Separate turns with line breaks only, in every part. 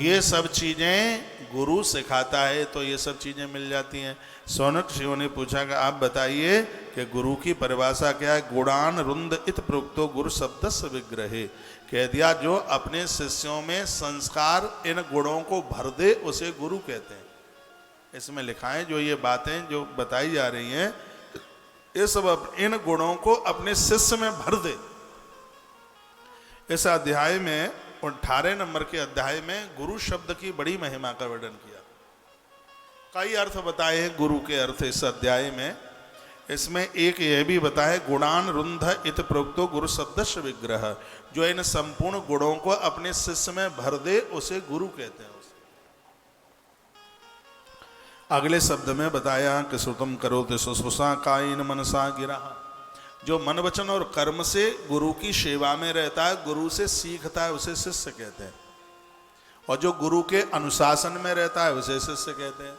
ये सब चीजें गुरु सिखाता है तो ये सब चीजें मिल जाती हैं। सौनक शिव ने पूछा कि आप बताइए कि गुरु की परिभाषा क्या है। गुणान रुंद इत प्रोक्तो गुरु शब्दस्य विग्रहे। कह दिया जो अपने शिष्यों में संस्कार इन गुणों को भर दे उसे गुरु कहते हैं। इसमें लिखा है जो ये बातें जो बताई जा रही हैं ये सब इन गुणों को अपने शिष्य में भर दे। इस अध्याय में 18 नंबर के अध्याय में गुरु शब्द की बड़ी महिमा का वर्णन किया। कई अर्थ बताए हैं गुरु के अर्थ इस अध्याय में। इसमें एक यह भी बताया गुणान रुंध इत प्रोक्तो गुरु शब्दस्य विग्रह। जो इन संपूर्ण गुणों को अपने शिष्य में भर दे उसे गुरु कहते हैं। अगले शब्द में बताया कि श्रुतम करोति शुश्रूषा कायेन मनसा गिरा। जो मन वचन और कर्म से गुरु की सेवा में रहता है, गुरु से सीखता है, उसे शिष्य कहते हैं। और जो गुरु के अनुशासन में रहता है उसे शिष्य कहते हैं।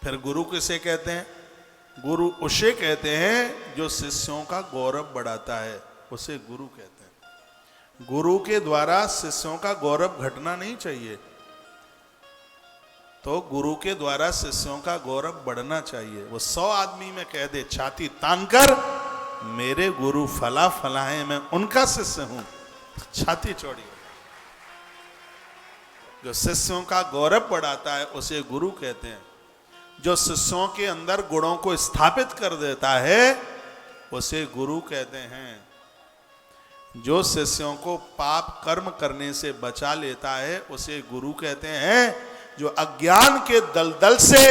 फिर गुरु किसे कहते हैं? गुरु उसे कहते हैं जो शिष्यों का गौरव बढ़ाता है, उसे गुरु कहते हैं। गुरु के द्वारा शिष्यों का गौरव घटना नहीं चाहिए, तो गुरु के द्वारा शिष्यों का गौरव बढ़ना चाहिए। वो 100 आदमी में कह दे छाती तान कर मेरे गुरु फला फला है, मैं उनका शिष्य हूं, छाती चौड़ी। जो शिष्यों का गौरव बढ़ाता है उसे गुरु कहते हैं। जो शिष्यों के अंदर गुणों को स्थापित कर देता है उसे गुरु कहते हैं। जो शिष्यों को पाप कर्म करने से बचा लेता है उसे गुरु कहते हैं। जो अज्ञान के दलदल से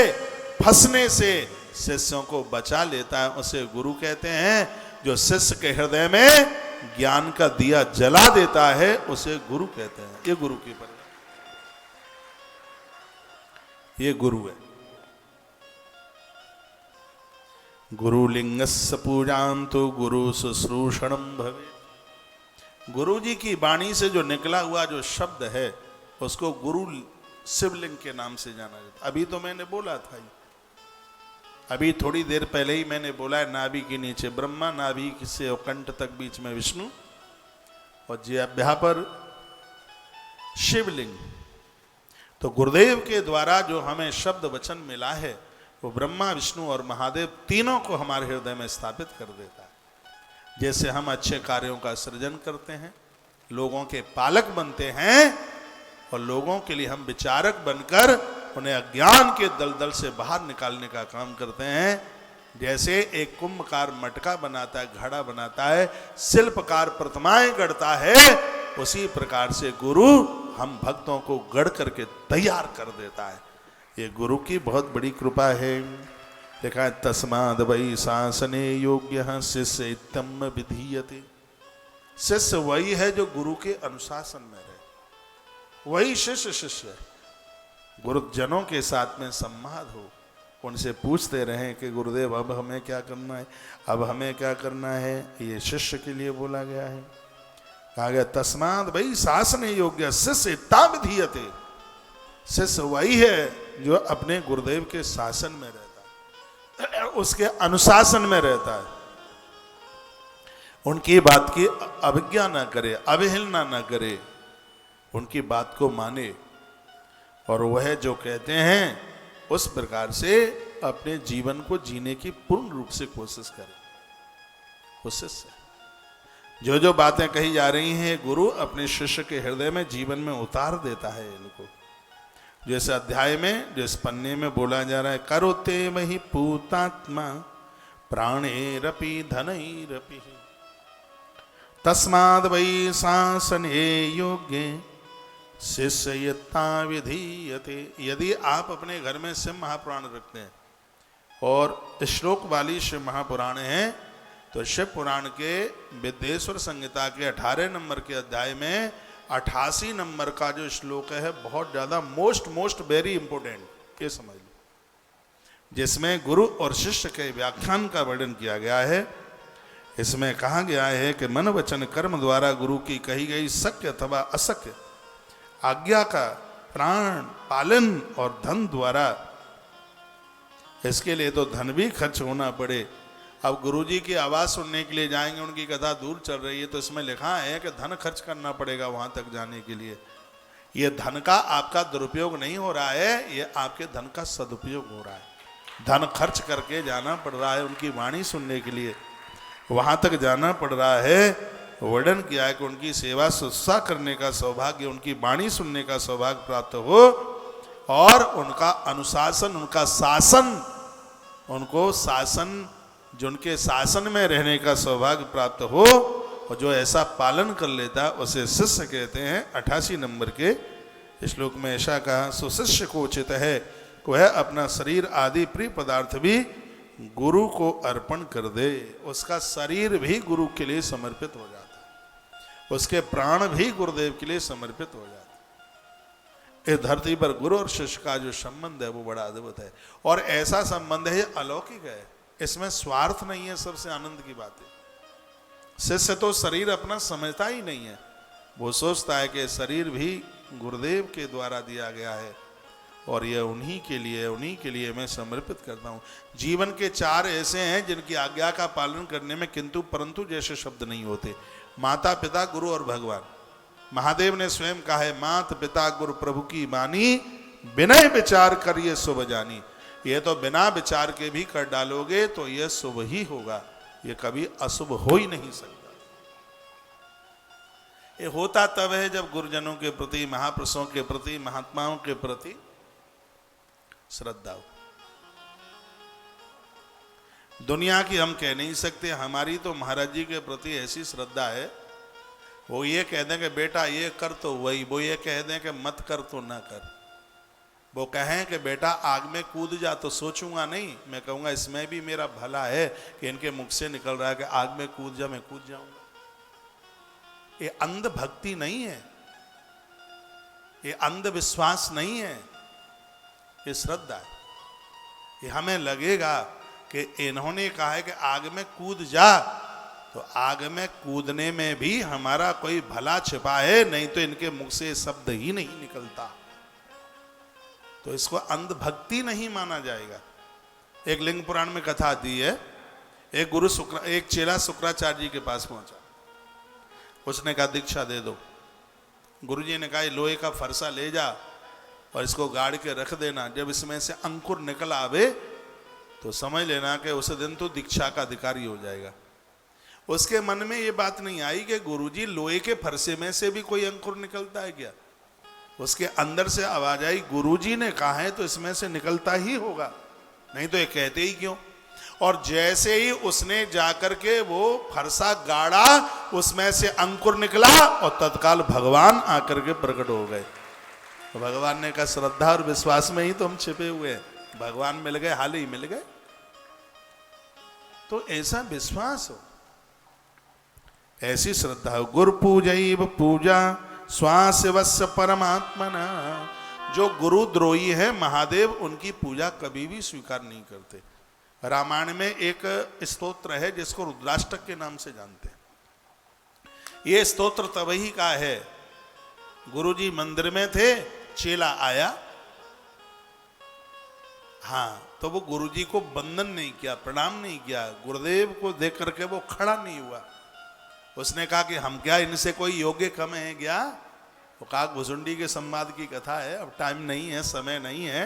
फंसने से शिष्यों को बचा लेता है उसे गुरु कहते हैं। जो शिष्य के हृदय में ज्ञान का दिया जला देता है उसे गुरु कहते हैं। ये गुरु की परिभाषा, ये गुरु है। गुरु लिंगस्य पूजां तो गुरु शुश्रूषणम भवे। गुरु जी की वाणी से जो निकला हुआ जो शब्द है उसको गुरु शिवलिंग के नाम से जाना जाता। अभी तो मैंने बोला था, अभी थोड़ी देर पहले ही मैंने बोला है, नाभि के नीचे ब्रह्मा, नाभि से कंठ तक बीच में विष्णु और जिह्वा पर शिवलिंग। तो गुरुदेव के द्वारा जो हमें शब्द वचन मिला है वो ब्रह्मा विष्णु और महादेव तीनों को हमारे हृदय में स्थापित कर देता है। जैसे हम अच्छे कार्यों का सृजन करते हैं, लोगों के पालक बनते हैं और लोगों के लिए हम विचारक बनकर उन्हें अज्ञान के दलदल से बाहर निकालने का काम करते हैं। जैसे एक कुंभकार मटका बनाता है, घड़ा बनाता है, शिल्पकार प्रतिमाएं गढ़ता है, उसी प्रकार से गुरु हम भक्तों को गढ़ करके तैयार कर देता है। ये गुरु की बहुत बड़ी कृपा है। देखा है तस्माद वै शासने योग्य शिष्य इत्तम विधीयते। शिष्य वही है जो गुरु के अनुशासन में रहे, वही शिष्य शिष्य है। गुरुजनों के साथ में संवाद हो, उनसे पूछते रहें कि गुरुदेव अब हमें क्या करना है, अब हमें क्या करना है। ये शिष्य के लिए बोला गया है। कहा गया तस्माद वही शासन योग्य शिष्य इत्ता विधीयते। शिष्य वही है जो अपने गुरुदेव के शासन में रहता है, उसके अनुशासन में रहता है। उनकी बात की अवज्ञा ना करे, अवहेलना ना करे, उनकी बात को माने और वह जो कहते हैं उस प्रकार से अपने जीवन को जीने की पूर्ण रूप से कोशिश करे। कोशिश से जो जो बातें कही जा रही हैं गुरु अपने शिष्य के हृदय में जीवन में उतार देता है इनको। जैसे अध्याय में जिस पन्ने में बोला जा रहा है करोते महि पूतात्मा प्राणेरपि धनैरपि तस्माद् वै शासने योग्ये शिष्यता विधीयते। यदि आप अपने घर में शिव महापुराण रखते हैं और श्लोक वाली शिव महापुराण है तो शिव पुराण के विद्येश्वर संहिता के 18 नंबर के अध्याय में 88 नंबर का जो श्लोक है बहुत ज्यादा मोस्ट वेरी इंपोर्टेंट, ये समझ लो, जिसमें गुरु और शिष्य के व्याख्यान का वर्णन किया गया है। इसमें कहा गया है कि मन वचन कर्म द्वारा गुरु की कही गई शक्य अथवा अशक्य आज्ञा का प्राण पालन और धन द्वारा, इसके लिए तो धन भी खर्च होना पड़े, अब गुरुजी की आवाज़ सुनने के लिए जाएंगे, उनकी कथा दूर चल रही है, तो इसमें लिखा है कि धन खर्च करना पड़ेगा वहाँ तक जाने के लिए। ये धन का आपका दुरुपयोग नहीं हो रहा है, ये आपके धन का सदुपयोग हो रहा है। धन खर्च करके जाना पड़ रहा है उनकी वाणी सुनने के लिए, वहाँ तक जाना पड़ रहा है। वर्णन किया है कि उनकी सेवा शुश्रूषा करने का सौभाग्य, उनकी वाणी सुनने का सौभाग्य प्राप्त हो, और उनका अनुशासन, उनका शासन, उनको शासन, जो उनके शासन में रहने का सौभाग्य प्राप्त हो, और जो ऐसा पालन कर लेता उसे शिष्य कहते हैं। 88 नंबर के श्लोक में ऐसा कहा, सुशिष्य को उचित है वह अपना शरीर आदि प्रिय पदार्थ भी गुरु को अर्पण कर दे। उसका शरीर भी गुरु के लिए समर्पित हो जाता है, उसके प्राण भी गुरुदेव के लिए समर्पित हो जाते हैं। इस धरती पर गुरु और शिष्य का जो संबंध है वो बड़ा अद्भुत है, और ऐसा संबंध है, अलौकिक है, इसमें स्वार्थ नहीं है। सबसे आनंद की बात है, शिष्य तो शरीर अपना समझता ही नहीं है, वो सोचता है कि शरीर भी गुरुदेव के द्वारा दिया गया है और यह उन्हीं के लिए मैं समर्पित करता हूँ। जीवन के 4 ऐसे हैं जिनकी आज्ञा का पालन करने में किंतु परंतु जैसे शब्द नहीं होते। माता पिता गुरु और भगवान। महादेव ने स्वयं कहा है, मात पिता गुरु प्रभु की मानी, बिना विचार करिए शुभ जानी। ये तो बिना विचार के भी कर डालोगे तो यह शुभ ही होगा, ये कभी अशुभ हो ही नहीं सकता। ये होता तब है जब गुरुजनों के प्रति, महापुरुषों के प्रति, महात्माओं के प्रति श्रद्धा हो। दुनिया की हम कह नहीं सकते, हमारी तो महाराज जी के प्रति ऐसी श्रद्धा है, वो ये कह दें कि बेटा ये कर तो वही, वो ये कह दें कि मत कर तो ना कर। वो कहें कि बेटा आग में कूद जा तो सोचूंगा नहीं, मैं कहूँगा इसमें भी मेरा भला है कि इनके मुख से निकल रहा है कि आग में कूद जा, मैं कूद जाऊंगा। ये अंध भक्ति नहीं है, ये अंधविश्वास नहीं है, ये श्रद्धा है। ये हमें लगेगा कि इन्होंने कहा है कि आग में कूद जा, तो आग में कूदने में भी हमारा कोई भला छिपा है, नहीं तो इनके मुख से शब्द ही नहीं निकलता, तो इसको अंधभक्ति नहीं माना जाएगा। एक लिंग पुराण में कथा आती है, एक चेला शुक्राचार्य जी के पास पहुंचा, उसने कहा दीक्षा दे दो। गुरुजी ने कहा लोहे का फरसा ले जा और इसको गाड़ के रख देना, जब इसमें से अंकुर निकल आवे तो समझ लेना कि उस दिन तो दीक्षा का अधिकारी हो जाएगा। उसके मन में ये बात नहीं आई कि गुरुजी लोहे के फरसे में से भी कोई अंकुर निकलता है क्या। उसके अंदर से आवाज आई, गुरुजी ने कहा है तो इसमें से निकलता ही होगा, नहीं तो ये कहते ही क्यों। और जैसे ही उसने जाकर के वो फरसा गाड़ा, उसमें से अंकुर निकला और तत्काल भगवान आकर के प्रकट हो गए। तो भगवान ने कहा श्रद्धा और विश्वास में ही तो हम छिपे हुए हैं, भगवान मिल गए, हाल ही मिल गए। तो ऐसा विश्वास हो, ऐसी श्रद्धा हो। गुरु पूजैव पूजा स्वास्यवस्य परमात्मना। जो गुरुद्रोही है महादेव, उनकी पूजा कभी भी स्वीकार नहीं करते। रामायण में एक स्तोत्र है जिसको रुद्राष्टक के नाम से जानते हैं। ये स्तोत्र तभी का है, गुरुजी मंदिर में थे, चेला आया, हाँ, तो वो गुरुजी को वंदन नहीं किया, प्रणाम नहीं किया, गुरुदेव को देख करके वो खड़ा नहीं हुआ। उसने कहा कि हम क्या इनसे कोई योग्य कम है क्या। वो कहा घुसुंडी के संवाद की कथा है, अब टाइम नहीं है, समय नहीं है।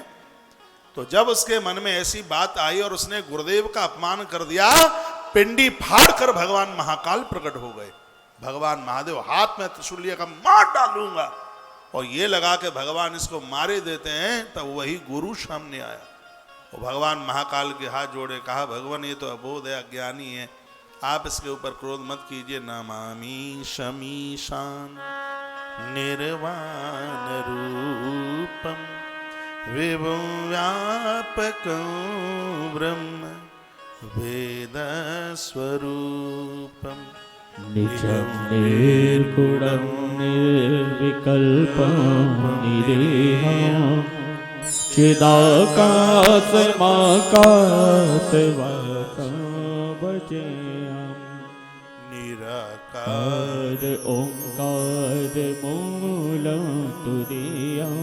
तो जब उसके मन में ऐसी बात आई और उसने गुरुदेव का अपमान कर दिया, पिंडी फाड़ कर भगवान महाकाल प्रकट हो गए। भगवान महादेव हाथ में त्रिशूल लिया, मार डालूंगा, और ये लगा के भगवान इसको मारे देते हैं, तब वही गुरु सामने आया। और भगवान महाकाल के हाथ जोड़े, कहा भगवान ये तो अबोध है, अज्ञानी है, आप इसके ऊपर क्रोध मत कीजिए। नमामि शमीशान निर्वाण रूपम विभुं व्यापकं ब्रह्म वेद स्वरूपम
निजं निर्गुणं निर्विकल्पं निरीहं चिदाकाशमाकाशवासं भजेऽहं निराकार ओंकार मूलं तुरीयं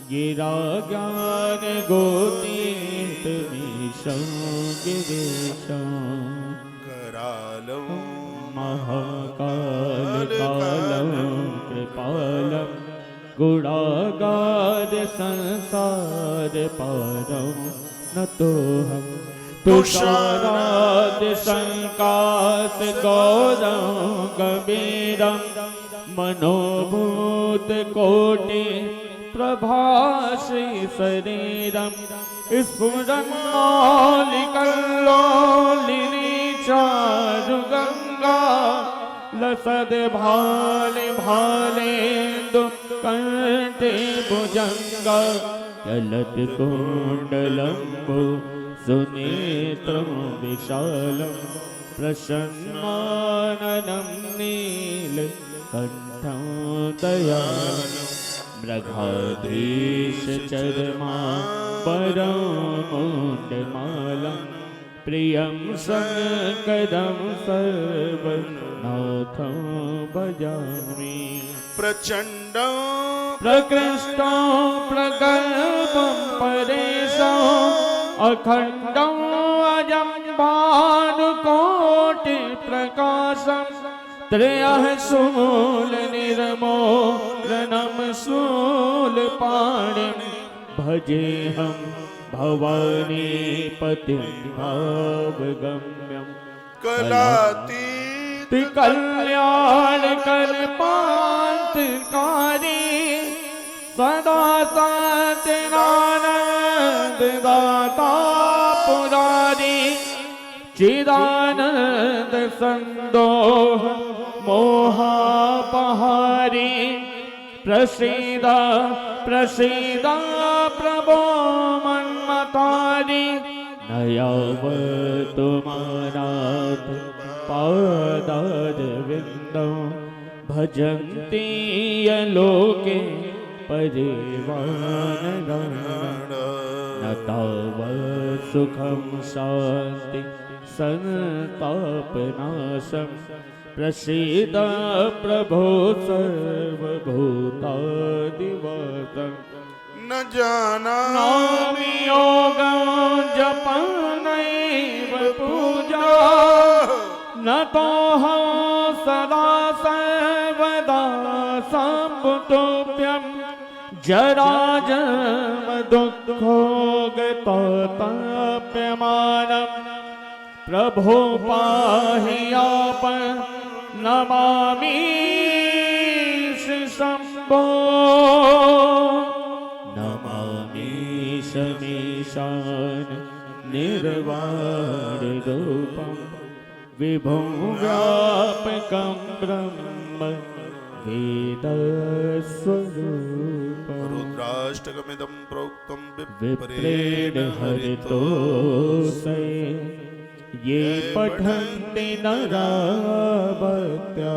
गिरा ज्ञान गोतीर्थमीशं गिरीशं
कालं
महाकालकालं कृपालं गुणागार संसार पारं नतोऽहं तुषाराद संकास गौरं कबीरं मनोभूत कोटि प्रभाश्री शरीरं स्फुरन्मौलिकल्लोलिनी चारुगंगा लसद भाले भालेन्दु कंठे भुजंगा चलत कुंडलंबु सुनेत्रं विशालं प्रसन्नाननं नीलकण्ठं दयालं मृगाधीश चर्मा परमुण्डमालं प्रियं शङ्करं सर्वनाथं भजामि
प्रचण्डं
प्रकृष्टं प्रगल्भं परेशम् अखण्डं अजं भानुकोटिप्रकाशं त्रयः शूलनिर्मूलनं शूलपाणिं भजेऽहं भवानीपतिं भावगम्यं
कलातीत
कल्याणकल्पान्तकारी सदा सत्यनानन्ददाता पुरारी चिदानंद संदोह मोहापहारी प्रसीद प्रसीद प्रभो मन्मतारी नयावतु मानाथ पादारविन्दं भजन्ति यलोके परिवानगण न तावत् सुखं शान्ति संतापनाशं प्रसीद प्रभो सर्वभूतादिवासं
न जानामि
नामि योगं जपनैव पूजा न तोऽहं सदा सर्वदा सम्भुतोऽप्यं जराजन्म दुःखो गतोऽप्यमानं प्रभो पाहि आपं नमामि शम्भो नमामि शमीशान निर्वाणरूपं विभुं व्यापकं ब्रह्म वेदस्वरूपं
रुद्राष्टकमिदं प्रोक्तं
विप्रेण हरितोऽस्य ये पठन्ति नरा भक्त्या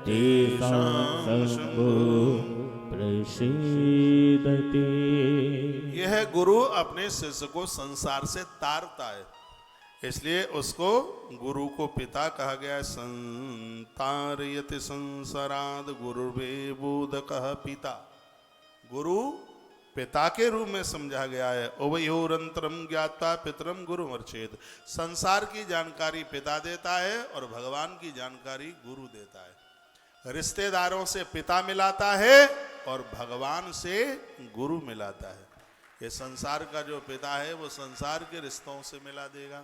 तेषां शम्भो प्रसीदति।
यह गुरु अपने शिष्य को संसार से तारता है, इसलिए उसको गुरु को पिता कहा गया है। संतारयति संसाराद गुरुर्वे बोधकः पिता, गुरु पिता के रूप में समझा गया है। उभयोरंतरम ज्ञात्वा पितरम गुरुमर्चेत, संसार की जानकारी पिता देता है और भगवान की जानकारी गुरु देता है। रिश्तेदारों से पिता मिलाता है और भगवान से गुरु मिलाता है। ये संसार का जो पिता है वो संसार के रिश्तों से मिला देगा,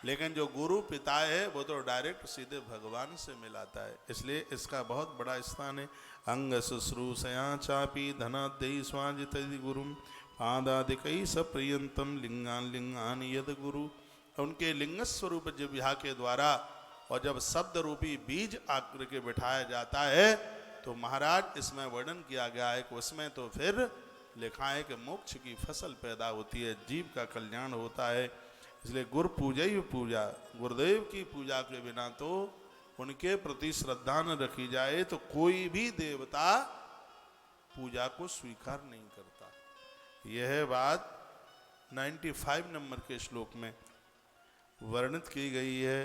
लेकिन जो गुरु पिता है वो तो डायरेक्ट सीधे भगवान से मिलाता है। इसलिए इसका बहुत बड़ा स्थान है। अंग शुश्रूषया चापी धनाद्यि स्वाजित गुरुम पादादिकई सप्रियंतम लिंगान लिंगान यद गुरु। उनके लिंग स्वरूप जिह्वा के द्वारा और जब शब्द रूपी बीज आकर के बिठाया जाता है तो महाराज इसमें वर्णन किया गया है कि उसमें तो फिर लिखा है कि मोक्ष की फसल पैदा होती है, जीव का कल्याण होता है। इसलिए गुरु पूजा ही पूजा, गुरुदेव की पूजा के बिना तो उनके प्रति श्रद्धा न रखी जाए तो कोई भी देवता पूजा को स्वीकार नहीं करता। यह बात 95 नंबर के श्लोक में वर्णित की गई है।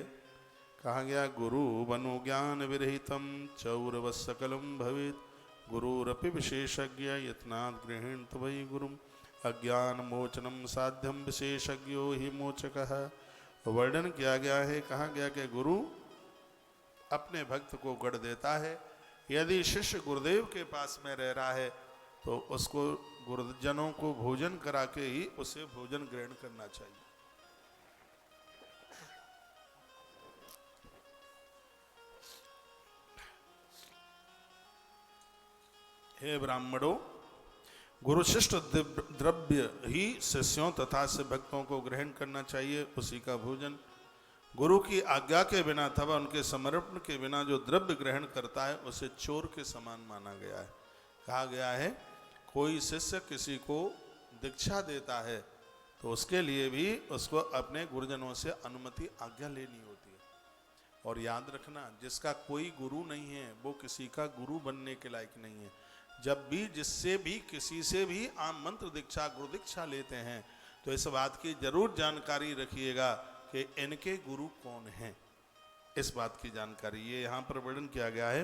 कहा गया गुरु बनो ज्ञान विरहितम चौरव सकलम भवेत गुरुरपि विशेषज्ञ यत्नात् गृहीत वै गुरुम अज्ञान मोचनम साध्यम विशेषज्ञो हि मोचकः वर्णन किया गया है, कहा गया कि गुरु अपने भक्त को गढ़ देता है। यदि शिष्य गुरुदेव के पास में रह रहा है तो उसको गुरुजनों को भोजन करा के ही उसे भोजन ग्रहण करना चाहिए। हे ब्राह्मणों, गुरु शिष्ट द्रव्य ही शिष्यों तथा से भक्तों को ग्रहण करना चाहिए, उसी का भोजन। गुरु की आज्ञा के बिना अथवा उनके समर्पण के बिना जो द्रव्य ग्रहण करता है उसे चोर के समान माना गया है। कहा गया है कोई शिष्य किसी को दीक्षा देता है तो उसके लिए भी उसको अपने गुरुजनों से अनुमति आज्ञा लेनी होती है। और याद रखना, जिसका कोई गुरु नहीं है वो किसी का गुरु बनने के लायक नहीं है। जब भी जिससे भी किसी से भी आप मंत्र दीक्षा गुरु दीक्षा लेते हैं तो इस बात की जरूर जानकारी रखिएगा कि इनके गुरु कौन हैं। इस बात की जानकारी ये यहाँ पर वर्णन किया गया है।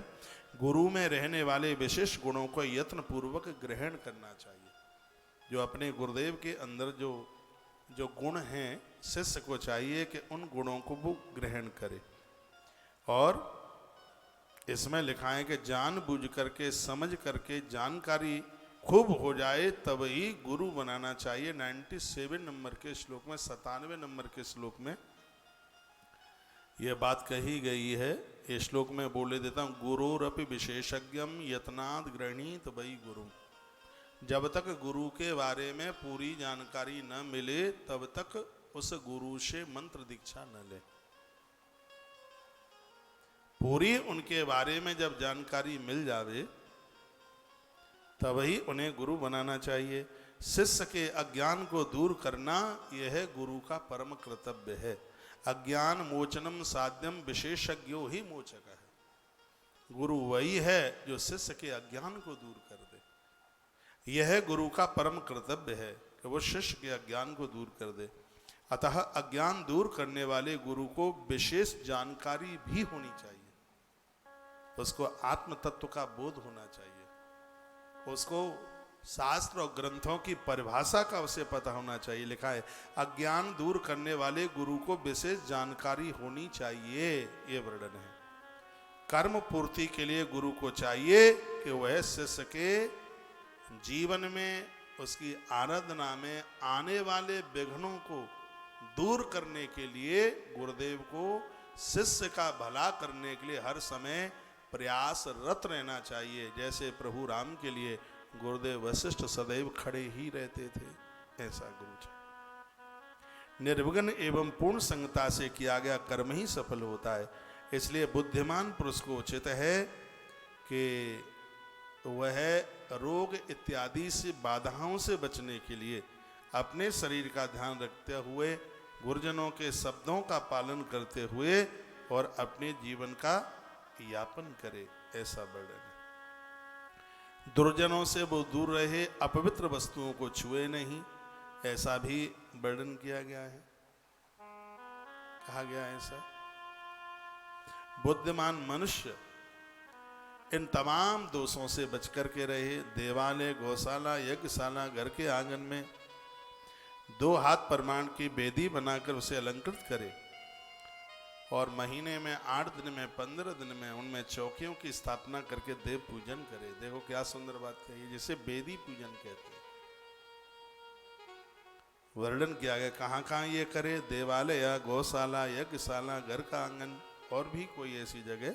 गुरु में रहने वाले विशेष गुणों को यत्न पूर्वक ग्रहण करना चाहिए। जो अपने गुरुदेव के अंदर जो गुण हैं, शिष्य को चाहिए कि उन गुणों को वो ग्रहण करे। और इसमें लिखा है कि जानबूझ करके समझ करके जानकारी खूब हो जाए तब ही गुरु बनाना चाहिए। 97 नंबर के श्लोक में, 97 नंबर के श्लोक में यह बात कही गई है। ये श्लोक में बोले देता हूँ, गुरोरपि विशेषज्ञम यत्नाद गृहीत वै गुरु। जब तक गुरु के बारे में पूरी जानकारी न मिले तब तक उस गुरु से मंत्र दीक्षा न ले। पूरी उनके बारे में जब जानकारी मिल जावे तब ही उन्हें गुरु बनाना चाहिए। शिष्य के अज्ञान को दूर करना यह गुरु का परम कर्तव्य है। अज्ञान मोचनम साध्यम विशेषज्ञो ही मोचक है। गुरु वही है जो शिष्य के अज्ञान को दूर कर दे। यह गुरु का परम कर्तव्य है कि वो शिष्य के अज्ञान को दूर कर दे। अतः अज्ञान दूर करने वाले गुरु को विशेष जानकारी भी होनी चाहिए। उसको आत्म तत्व का बोध होना चाहिए। उसको शास्त्र और ग्रंथों की परिभाषा का उसे पता होना चाहिए। लिखा है अज्ञान दूर करने वाले गुरु को विशेष जानकारी होनी चाहिए, ये वर्णन है। कर्म पूर्ति के लिए गुरु को चाहिए कि वह शिष्य के जीवन में, उसकी आराधना में आने वाले विघ्नों को दूर करने के लिए गुरुदेव को शिष्य का भला करने के लिए हर समय प्रयासरत रहना चाहिए। जैसे प्रभु राम के लिए गुरुदेव वशिष्ठ सदैव खड़े ही रहते थे, ऐसा गुरु चाहिए। निर्विघ्न एवं पूर्ण संगता से किया गया कर्म ही सफल होता है। इसलिए बुद्धिमान पुरुष को उचित है कि वह रोग इत्यादि से बाधाओं से बचने के लिए अपने शरीर का ध्यान रखते हुए, गुरुजनों के शब्दों का पालन करते हुए और अपने जीवन का यापन करे, ऐसा वर्णन है। दुर्जनों से वो दूर रहे, अपवित्र वस्तुओं को छुए नहीं, ऐसा भी वर्णन किया गया है। कहा गया है ऐसा। बुद्धिमान मनुष्य इन तमाम दोषों से बचकर के रहे। देवालय, गौशाला, यज्ञशाला, घर के आंगन में 2 हाथ प्रमाण की वेदी बनाकर उसे अलंकृत करे और महीने में 8 दिन में 15 दिन में उनमें चौकियों की स्थापना करके देव पूजन करे। देखो क्या सुंदर बात कही, जिसे वेदी पूजन कहते हैं। वर्णन किया गया कहाँ कहाँ ये करे। देवालय, गौशाला, यज्ञशाला, घर का आंगन और भी कोई ऐसी जगह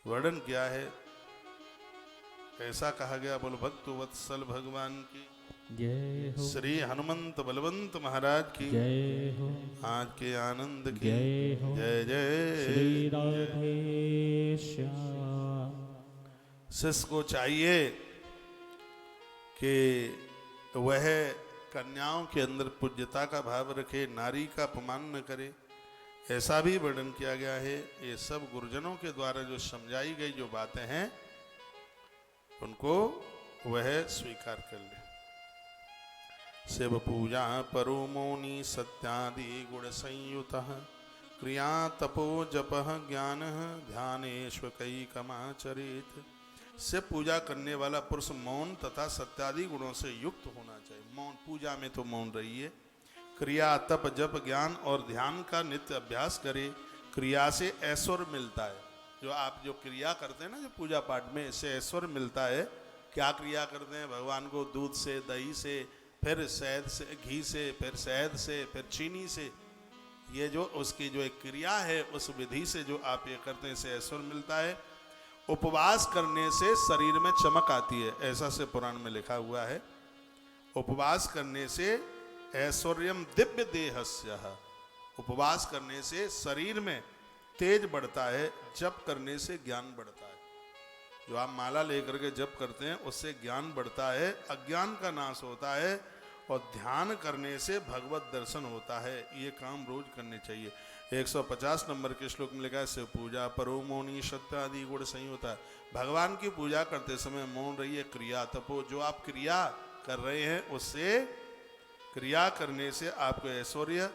वर्णन किया है। ऐसा कहा गया। बोलो भक्त वत्सल भगवान की
जय हो।
श्री हनुमंत बलवंत महाराज की
जय हो।
आज के आनंद की
जय हो।
जय जय।
श्री राधे श्याम।
शिष्य को चाहिए कि वह कन्याओं के अंदर पूज्यता का भाव रखे, नारी का अपमान न करे, ऐसा भी वर्णन किया गया है। ये सब गुरुजनों के द्वारा जो समझाई गई जो बातें हैं उनको वह स्वीकार कर ले। शिव पूजा परो मौनी सत्यादि गुण संयुतः क्रिया तपो जपः ज्ञान ध्यानेश्वकैकमाचरेत्। शिव पूजा करने वाला पुरुष मौन तथा सत्यादि गुणों से युक्त होना चाहिए। मौन, पूजा में तो मौन रहिए, क्रिया तप जप ज्ञान और ध्यान का नित्य अभ्यास करे। क्रिया से ऐश्वर्य मिलता है। जो आप जो क्रिया करते हैं ना, जो पूजा पाठ में, इससे ऐश्वर्य मिलता है। क्या क्रिया करते हैं? भगवान को दूध से, दही से, फिर शहद से, घी से, फिर शहद से, फिर चीनी से, ये जो उसकी जो एक क्रिया है, उस विधि से जो आप ये करते हैं, इससे ऐश्वर्य मिलता है। उपवास करने से शरीर में चमक आती है, ऐसा से पुराण में लिखा हुआ है। उपवास करने से ऐश्वर्यम दिव्य देहस्य, उपवास करने से शरीर में तेज बढ़ता है। जप करने से ज्ञान बढ़ता है। जो आप माला लेकर के जप करते हैं, उससे ज्ञान बढ़ता है, अज्ञान का नाश होता है। और ध्यान करने से भगवत दर्शन होता है। ये काम रोज करने चाहिए। 150 नंबर के श्लोक में लिखा है, शिव पूजा परो मौनी सत्य आदि गुण सही होता है। भगवान की पूजा करते समय मौन रहिए। क्रिया तपो, जो आप क्रिया कर रहे हैं, उससे क्रिया करने से आपको ऐश्वर्य,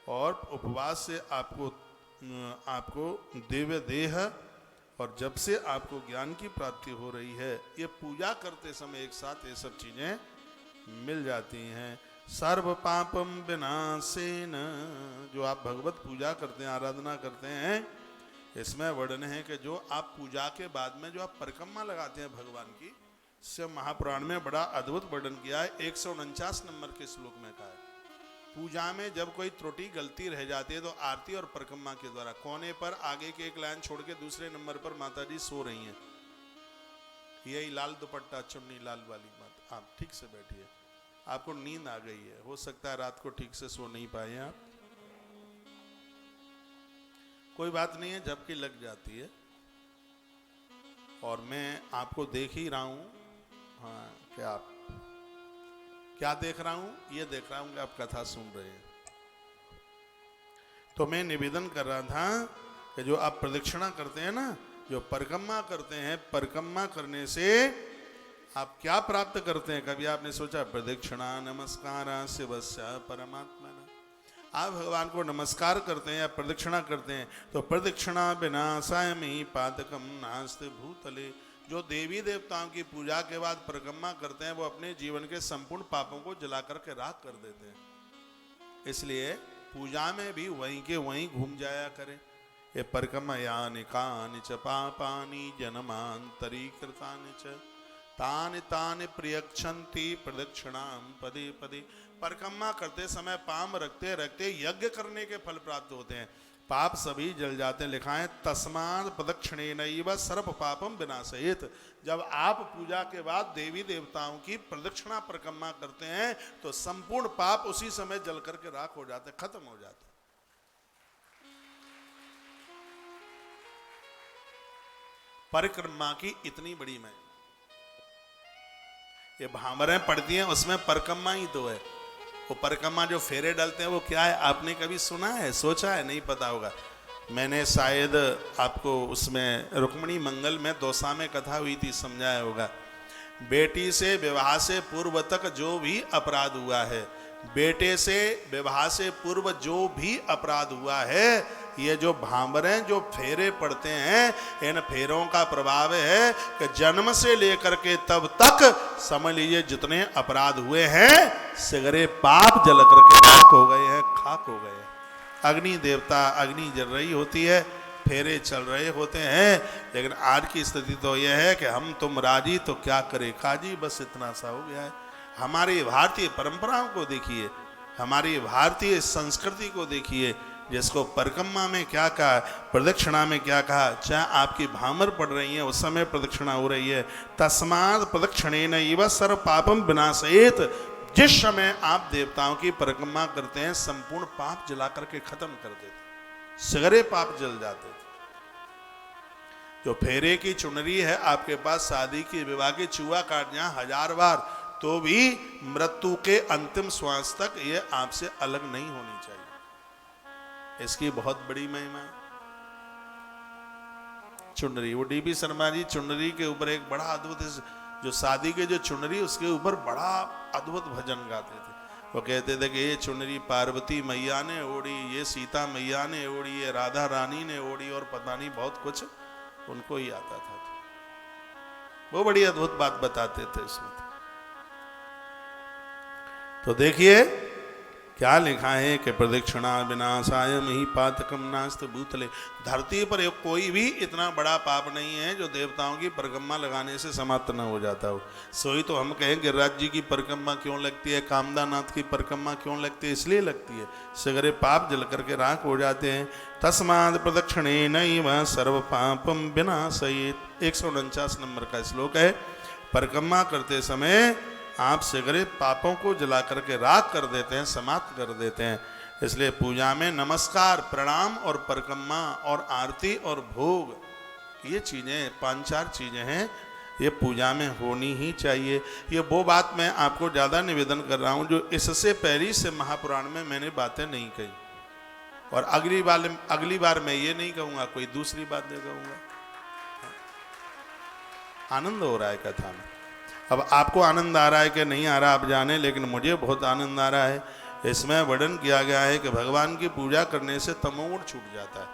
और उपवास से आपको दिव्य देह, और जब से आपको ज्ञान की प्राप्ति हो रही है। ये पूजा करते समय एक साथ ये सब चीजें मिल जाती हैं। सर्व पापम विनाशेन, जो आप भगवत पूजा करते हैं, आराधना करते हैं, इसमें वर्णन है कि जो आप पूजा के बाद में जो आप परिक्रमा लगाते हैं भगवान की, शिव महापुराण में बड़ा अद्भुत वर्णन किया है। 149 नंबर के श्लोक में कहा है, पूजा में जब कोई त्रुटि गलती रह जाती है तो आरती और परिक्रमा के द्वारा कोने पर आगे के एक लाइन छोड़ के दूसरे नंबर पर माता जी सो रही हैं, यही लाल दुपट्टा चुन्नी लाल वाली माता, आप ठीक से बैठिए, आपको नींद आ गई है, हो सकता है रात को ठीक से सो नहीं पाए आप, कोई बात नहीं है, झपकी लग जाती है। और मैं आपको देख ही रहा हूं, हाँ, क्या आप क्या देख रहा हूं? ये देख रहा हूं कि आप कथा सुन रहे हैं। तो मैं निवेदन कर रहा था कि जो आप प्रदक्षिणा करते हैं ना, जो परिक्रमा करते हैं, परिक्रमा करने से आप क्या प्राप्त करते हैं? कभी आपने सोचा? प्रदक्षिणा नमस्कार शिवस्य परमात्मा, आप भगवान को नमस्कार करते हैं या प्रदक्षिणा करते हैं, तो प्रदक्षिणा विनाशाय में पादकम नास्ते भूतले, जो देवी देवताओं की पूजा के बाद परिक्रमा करते हैं, वो अपने जीवन के संपूर्ण पापों को जला करके राख कर देते हैं। इसलिए पूजा में भी वहीं के वहीं घूम जाया करें। ये परिक्रमा यानि कानि च पापानि जन्मांतरी कृतानि च तानि तानि प्रयच्छन्ति प्रदक्षिणाम पदे पदे। परिक्रमा करते समय पाम रखते रखते यज्ञ करने के फल प्राप्त होते हैं, पाप सभी जल जाते हैं। लिखा है तस्मात् प्रदक्षिणेनैव सर्व पापम विनाशयेत्। जब आप पूजा के बाद देवी देवताओं की प्रदक्षिणा परिक्रमा करते हैं तो संपूर्ण पाप उसी समय जल करके राख हो जाते, खत्म हो जाते। परिक्रमा की इतनी बड़ी महिमा, ये भामरें पड़ती हैं, उसमें परिक्रमा ही तो है। वो परिक्रमा जो फेरे डालते हैं वो क्या है? आपने कभी सुना है, सोचा है? नहीं पता होगा। मैंने शायद आपको उसमें रुक्मिणी मंगल में दौसा में कथा हुई थी, समझाया होगा। बेटी से विवाह से पूर्व तक जो भी अपराध हुआ है, बेटे से विवाह से पूर्व जो भी अपराध हुआ है, ये जो भांबरें जो फेरे पड़ते हैं, इन फेरों का प्रभाव है कि जन्म से लेकर के तब तक समझ लीजिए जितने अपराध हुए हैं, सगरे पाप जल करके खाक हो गए हैं, खाक हो गए। अग्नि देवता, अग्नि जल रही होती है, फेरे चल रहे होते हैं, लेकिन आज की स्थिति तो यह है कि हम तुम राजी तो क्या करे काजी, बस इतना सा हो गया है। हमारी भारतीय परंपराओं को देखिए, हमारी भारतीय संस्कृति को देखिए, जिसको परिक्रमा में क्या कहा, प्रदक्षिणा में क्या कहा। चाहे आपकी भामर पड़ रही है उस समय प्रदक्षिणा हो रही है, तस्मात् प्रदक्षिणेनैव सर्व पापम विनाशयेत्। जिस समय आप देवताओं की परिक्रमा करते हैं, संपूर्ण पाप जला करके खत्म कर देते, सगरे पाप जल जाते थे। जो फेरे की चुनरी है आपके पास, शादी की विवाह की चूहा काट जाए 1000 बार, तो भी मृत्यु के अंतिम श्वास तक ये आपसे अलग नहीं होनी चाहिए। इसकी बहुत बड़ी महिमा है। चुनरी, वो डीबी शर्मा जी चुनरी के ऊपर एक बड़ा अद्भुत, जो शादी के जो चुनरी, उसके ऊपर बड़ा अद्भुत भजन गाते थे। वो कहते थे कि ये चुनरी पार्वती मैया ने ओढ़ी, ये सीता मैया ने ओढ़ी, ये राधा रानी ने ओढ़ी, और पता नहीं बहुत कुछ उनको ही आता था। वो बड़ी अद्भुत बात बताते थे इसमें। तो देखिए क्या लिखा है कि प्रदक्षिणा विनाशाय मही पातकम नास्त भूतले। धरती पर कोई भी इतना बड़ा पाप नहीं है जो देवताओं की परिक्रमा लगाने से समाप्त न हो जाता हो। सोई तो हम कहें गिरिराज जी की परिक्रमा क्यों लगती है, कामदानाथ की परिक्रमा क्यों लगती है, इसलिए लगती है सगरे पाप जल करके राख हो जाते हैं। तस्माद प्रदक्षिणे नैव सर्व पापम विनाशयेत्। 149 नंबर का श्लोक है। परिक्रमा करते समय आप सगरे पापों को जला करके राख कर देते हैं, समाप्त कर देते हैं। इसलिए पूजा में नमस्कार, प्रणाम और परिक्रमा और आरती और भोग, ये चीज़ें 5-4 चीज़ें हैं, ये पूजा में होनी ही चाहिए। ये वो बात मैं आपको ज़्यादा निवेदन कर रहा हूँ जो इससे पहले से महापुराण में मैंने बातें नहीं कही, और अगली बार मैं ये नहीं कहूँगा, कोई दूसरी बात नहीं कहूँगा। आनंद हो रहा है कथा में। अब आपको आनंद आ रहा है कि नहीं आ रहा आप जाने, लेकिन मुझे बहुत आनंद आ रहा है। इसमें वर्णन किया गया है कि भगवान की पूजा करने से तमोगुण छूट जाता है।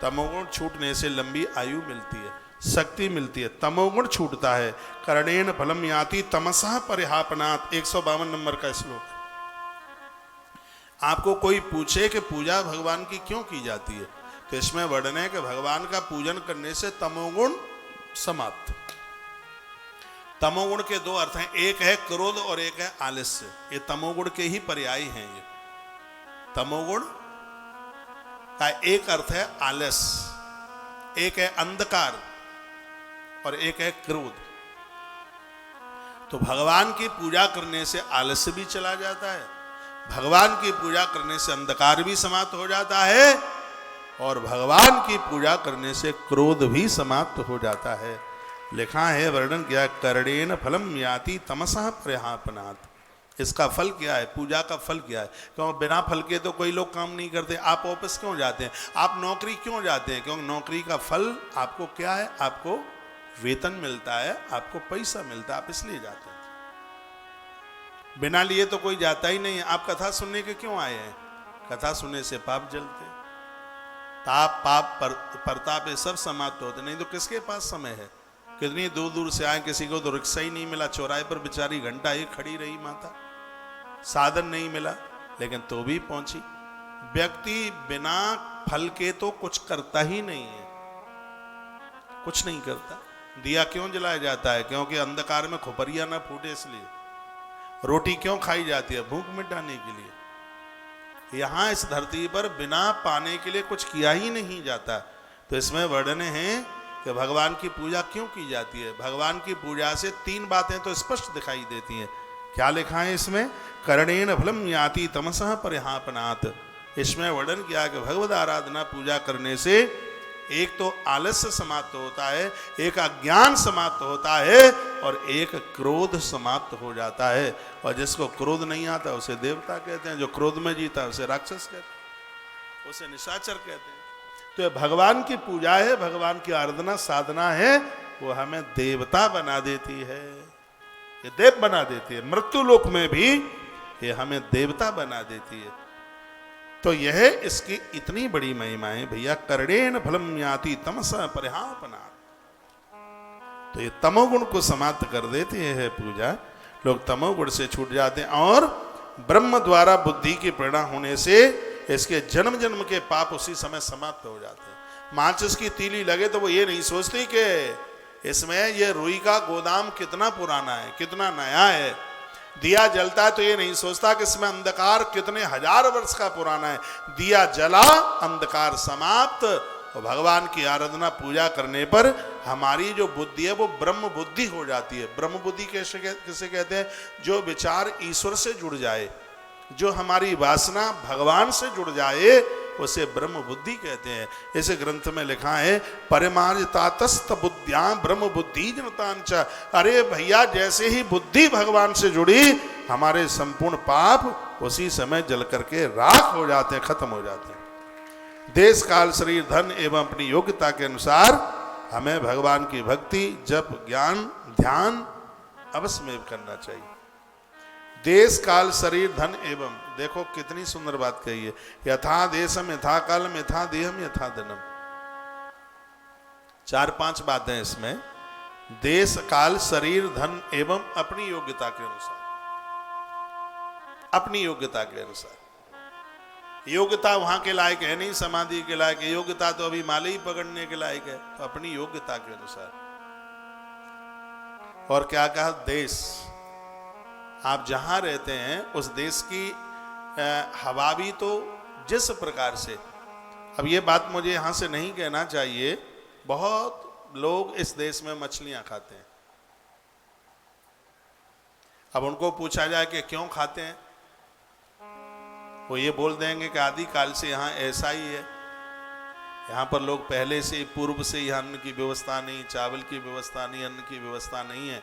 तमोगुण छूटने से लंबी आयु मिलती है, शक्ति मिलती है। तमोगुण छूटता है। कर्णेन फलम याति तमसः परिहापनात्। 152 नंबर का श्लोक। आपको कोई पूछे कि पूजा भगवान की क्यों की जाती है, तो इसमें वर्णन है कि भगवान का पूजन करने से तमोगुण समाप्त। तमोगुण के 2 अर्थ हैं, एक है क्रोध और एक है आलस्य। ये तमोगुण के ही पर्याय हैं। ये तमोगुण का एक अर्थ है आलस्य, एक है अंधकार और एक है क्रोध। तो भगवान की पूजा करने से आलस्य भी चला जाता है, भगवान की पूजा करने से अंधकार भी समाप्त हो जाता है, और भगवान की पूजा करने से क्रोध भी समाप्त हो जाता है। लिखा है, वर्णन किया, कर्णेन फलम याति तमसः परिहापनात्। इसका फल क्या है, पूजा का फल क्या है? क्यों बिना फल के तो कोई लोग काम नहीं करते। आप ऑफिस क्यों जाते हैं, आप नौकरी क्यों जाते हैं? क्योंकि नौकरी का फल आपको क्या है, आपको वेतन मिलता है, आपको पैसा मिलता है, आप इसलिए जाते हैं। बिना लिए तो कोई जाता ही नहीं है। आप कथा सुनने के क्यों आए हैं? कथा सुनने से पाप जलते, ताप पाप परताप ये सब समाप्त होते, नहीं तो किसके पास समय है? कितनी दूर दूर से आए, किसी को तो रिक्शा ही नहीं मिला, चौराहे पर बेचारी घंटा एक खड़ी रही माता, साधन नहीं मिला, लेकिन तो भी पहुंची। व्यक्ति बिना फल के तो कुछ करता ही नहीं है, कुछ नहीं करता। दिया क्यों जलाया जाता है? क्योंकि अंधकार में खोपरिया ना फूटे, इसलिए। रोटी क्यों खाई जाती है? भूख मिटाने के लिए। यहां इस धरती पर बिना पाने के लिए कुछ किया ही नहीं जाता। तो इसमें वर्णन है कि भगवान की पूजा क्यों की जाती है। भगवान की पूजा से 3 बातें तो स्पष्ट दिखाई देती हैं। क्या लिखा है इसमें? कर्णेन फलम याति तमसः परिहापनात्। इसमें वर्णन किया कि भगवद आराधना पूजा करने से एक तो आलस्य समाप्त होता है, एक अज्ञान समाप्त होता है, और एक क्रोध समाप्त हो जाता है। और जिसको क्रोध नहीं आता उसे देवता कहते हैं, जो क्रोध में जीता है उसे राक्षस कहते हैं, उसे निशाचर कहते हैं। तो ये भगवान की पूजा है, भगवान की आराधना साधना है, वो हमें देवता बना देती है, ये देव बना देती है। मृत्यु लोक में भी ये हमें देवता बना देती है। तो यह इसकी इतनी बड़ी महिमा है भैया। कर्णेन फलम याति तमसः परिहापनात्। तो ये तमोगुण को समाप्त कर देती है पूजा। लोग तमोगुण से छूट जाते हैं, और ब्रह्म द्वारा बुद्धि की प्रेरणा होने से इसके जन्म जन्म के पाप उसी समय समाप्त हो जाते हैं। माचिस की तीली लगे तो वो ये नहीं सोचती कि इसमें ये रुई का गोदाम कितना पुराना है, कितना नया है। दिया जलता है तो ये नहीं सोचता कि इसमें अंधकार कितने 1000 वर्ष का पुराना है। दिया जला, अंधकार समाप्त। और भगवान की आराधना पूजा करने पर हमारी जो बुद्धि है वो ब्रह्म बुद्धि हो जाती है। ब्रह्म बुद्धि किसे कहते हैं? जो विचार ईश्वर से जुड़ जाए, जो हमारी वासना भगवान से जुड़ जाए, उसे ब्रह्म बुद्धि कहते हैं। इस ग्रंथ में लिखा है, परिमार्जितातस्त बुद्ध्यां ब्रह्म बुद्धि जनतांच। अरे भैया, जैसे ही बुद्धि भगवान से जुड़ी, हमारे संपूर्ण पाप उसी समय जल करके राख हो जाते हैं, खत्म हो जाते हैं। देश काल शरीर धन एवं अपनी योग्यता के अनुसार हमें भगवान की भक्ति जप ज्ञान ध्यान अवश्य में करना चाहिए। देश काल शरीर धन एवं, देखो कितनी सुंदर बात कही है। यथा देशम यथा कालम यथा देहम यथा धनम। 4-5 बातें इसमें। देश काल शरीर धन एवं अपनी योग्यता के अनुसार, अपनी योग्यता के अनुसार। योग्यता वहां के लायक है नहीं, समाधि के लायक है, योग्यता तो अभी माले ही पकड़ने के लायक है। तो अपनी योग्यता के अनुसार। और क्या कहा, देश, आप जहां रहते हैं उस देश की हवा भी तो जिस प्रकार से, अब ये बात मुझे यहां से नहीं कहना चाहिए, बहुत लोग इस देश में मछलियां खाते हैं। अब उनको पूछा जाए कि क्यों खाते हैं, वो ये बोल देंगे कि आदि काल से यहाँ ऐसा ही है, यहाँ पर लोग पहले से पूर्व से ही अन्न की व्यवस्था नहीं, चावल की व्यवस्था नहीं, अन्न की व्यवस्था नहीं है,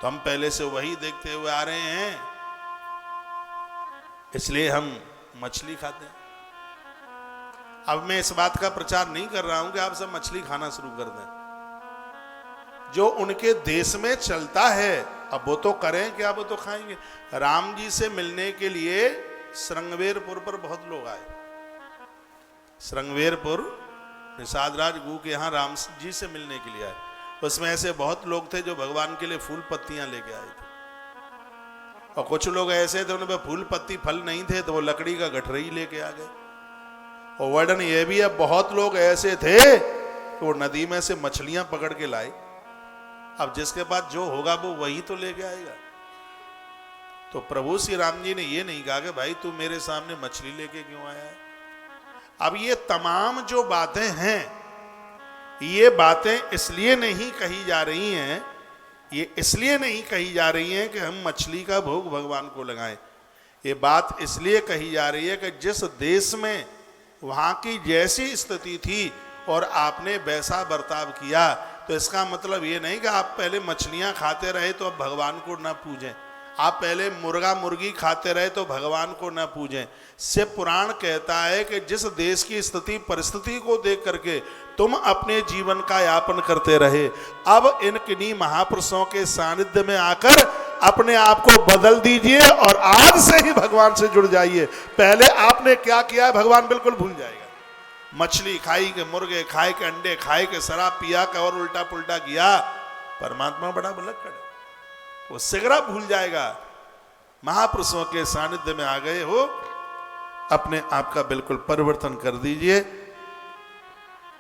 तो हम पहले से वही देखते हुए आ रहे हैं, इसलिए हम मछली खाते हैं। अब मैं इस बात का प्रचार नहीं कर रहा हूं कि आप सब मछली खाना शुरू कर दें, जो उनके देश में चलता है अब वो तो करें क्या, वो तो खाएंगे। राम जी से मिलने के लिए श्रृंगवेरपुर पर बहुत लोग आए। श्रृंगवेरपुर निषाद राज गु के यहाँ राम जी से मिलने के लिए आए। उसमें ऐसे बहुत लोग थे जो भगवान के लिए फूल पत्तियां लेके आए थे, और कुछ लोग ऐसे थे उनमें फूल पत्ती फल नहीं थे तो वो लकड़ी का गठरी लेके आ गए। और वर्णन ये भी है, बहुत लोग ऐसे थे कि वो नदी में से मछलियां पकड़ के लाए। अब जिसके पास जो होगा वो वही तो लेके आएगा। तो प्रभु श्री राम जी ने ये नहीं कहा कि भाई तू मेरे सामने मछली लेके क्यों आया है। अब ये तमाम जो बातें हैं, ये बातें इसलिए नहीं कही जा रही हैं, ये इसलिए नहीं कही जा रही हैं कि हम मछली का भोग भगवान को लगाएं। ये बात इसलिए कही जा रही है कि जिस देश में वहां की जैसी स्थिति थी और आपने वैसा बर्ताव किया, तो इसका मतलब ये नहीं कि आप पहले मछलियां खाते रहे तो अब भगवान को ना पूजें, आप पहले मुर्गा मुर्गी खाते रहे तो भगवान को न पूजें। शिव पुराण कहता है कि जिस देश की स्थिति परिस्थिति को देख करके तुम अपने जीवन का यापन करते रहे, अब इन किन्हीं महापुरुषों के सानिध्य में आकर अपने आप को बदल दीजिए और आज से ही भगवान से जुड़ जाइए। पहले आपने क्या किया है भगवान बिल्कुल भूल जाएगा। मछली खाई के, मुर्गे खाए के, अंडे खाए के, शराब पिया के और उल्टा पुल्टा किया, परमात्मा बड़ा भुलक्कड़ है, वो सिगरा भूल जाएगा। महापुरुषों के सानिध्य में आ गए हो, अपने आप का बिल्कुल परिवर्तन कर दीजिए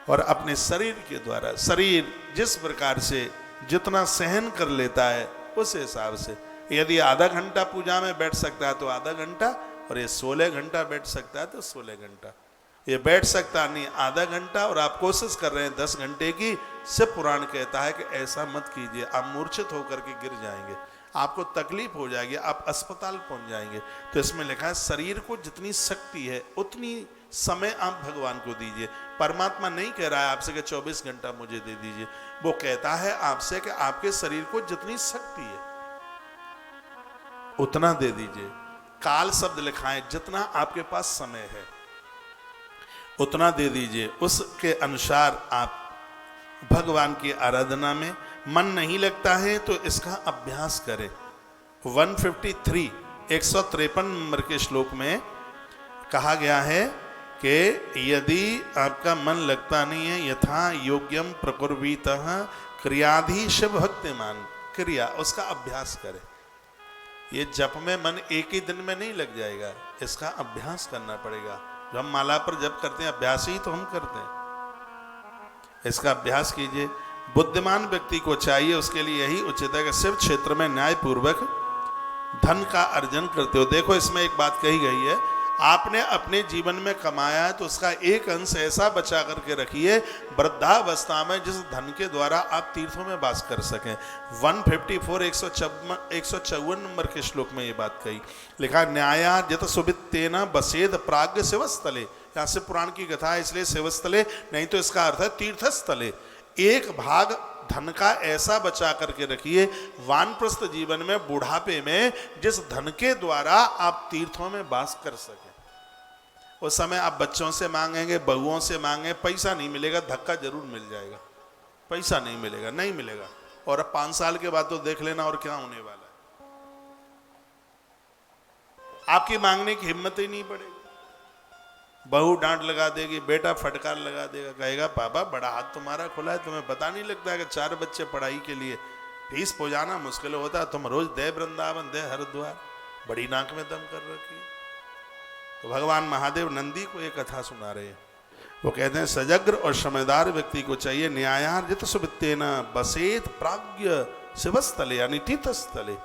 और अपने शरीर के द्वारा, शरीर जिस प्रकार से जितना सहन कर लेता है उस हिसाब से, यदि आधा घंटा पूजा में बैठ सकता है तो आधा घंटा, और ये 16 घंटा बैठ सकता है तो 16 घंटा। ये बैठ सकता नहीं आधा घंटा और आप कोशिश कर रहे हैं 10 घंटे की, शिव पुराण कहता है कि ऐसा मत कीजिए, आप मूर्छित होकर के गिर जाएंगे, आपको तकलीफ हो जाएगी, आप अस्पताल पहुंच जाएंगे। तो इसमें लिखा है शरीर को जितनी शक्ति है उतनी समय आप भगवान को दीजिए। परमात्मा नहीं कह रहा है आपसे कि 24 घंटा मुझे दे दीजिए, वो कहता है आपसे कि आपके शरीर को जितनी शक्ति है उतना दे दीजिए। काल शब्द लिखा है, जितना आपके पास समय है उतना दे दीजिए, उसके अनुसार आप भगवान की आराधना में मन नहीं लगता है तो इसका अभ्यास करें। 153 153 नंबर के श्लोक में कहा गया है कि यदि आपका मन लगता नहीं है, यथा योग्यम प्रकुर्वीतः क्रियाधीश भक्तिमान, क्रिया उसका अभ्यास करें। ये जप में मन एक ही दिन में नहीं लग जाएगा, इसका अभ्यास करना पड़ेगा। जो हम माला पर जप करते हैं अभ्यास ही तो हम करते हैं, इसका अभ्यास कीजिए। बुद्धिमान व्यक्ति को चाहिए, उसके लिए यही उचित है कि शिव क्षेत्र में न्यायपूर्वक धन का अर्जन करते हो। देखो इसमें एक बात कही गई है, आपने अपने जीवन में कमाया है तो उसका एक अंश ऐसा बचा करके रखिए वृद्धावस्था में जिस धन के द्वारा आप तीर्थों में वास कर सकें। 154 154 नंबर के श्लोक में ये बात कही, लिखा न्याया जत सुवित्तेन बसेद प्राग्ञ शिवस्थले। यहाँ से पुराण की कथा है इसलिए शिवस्थले नहीं तो इसका अर्थ है तीर्थस्थले। एक भाग धन का ऐसा बचा करके रखिए वानप्रस्थ जीवन में, बुढ़ापे में, जिस धन के द्वारा आप तीर्थों में वास कर सकें। उस समय आप बच्चों से मांगेंगे, बहुओं से मांगे, पैसा नहीं मिलेगा, धक्का जरूर मिल जाएगा, पैसा नहीं मिलेगा, नहीं मिलेगा। और अब 5 साल के बाद तो देख लेना और क्या होने वाला है, आपकी मांगने की हिम्मत ही नहीं पड़ेगी। बहू डांट लगा देगी, बेटा फटकार लगा देगा, कहेगा पापा बड़ा हाथ तुम्हारा खुला है, तुम्हें पता नहीं लगता है कि 4 बच्चे पढ़ाई के लिए फीस पहुंचाना मुश्किल होता है, तुम रोज दे वृंदावन दे हरिद्वार, बड़ी नाक में दम कर रखी। तो भगवान महादेव नंदी को एक कथा सुना रहे हैं। वो कहते हैं सजग्र और समझदार व्यक्ति को चाहिए न्यायार्जित सुवित्तेन बसेत प्राज्ञ शिवस्थले यानी तीर्थस्थले।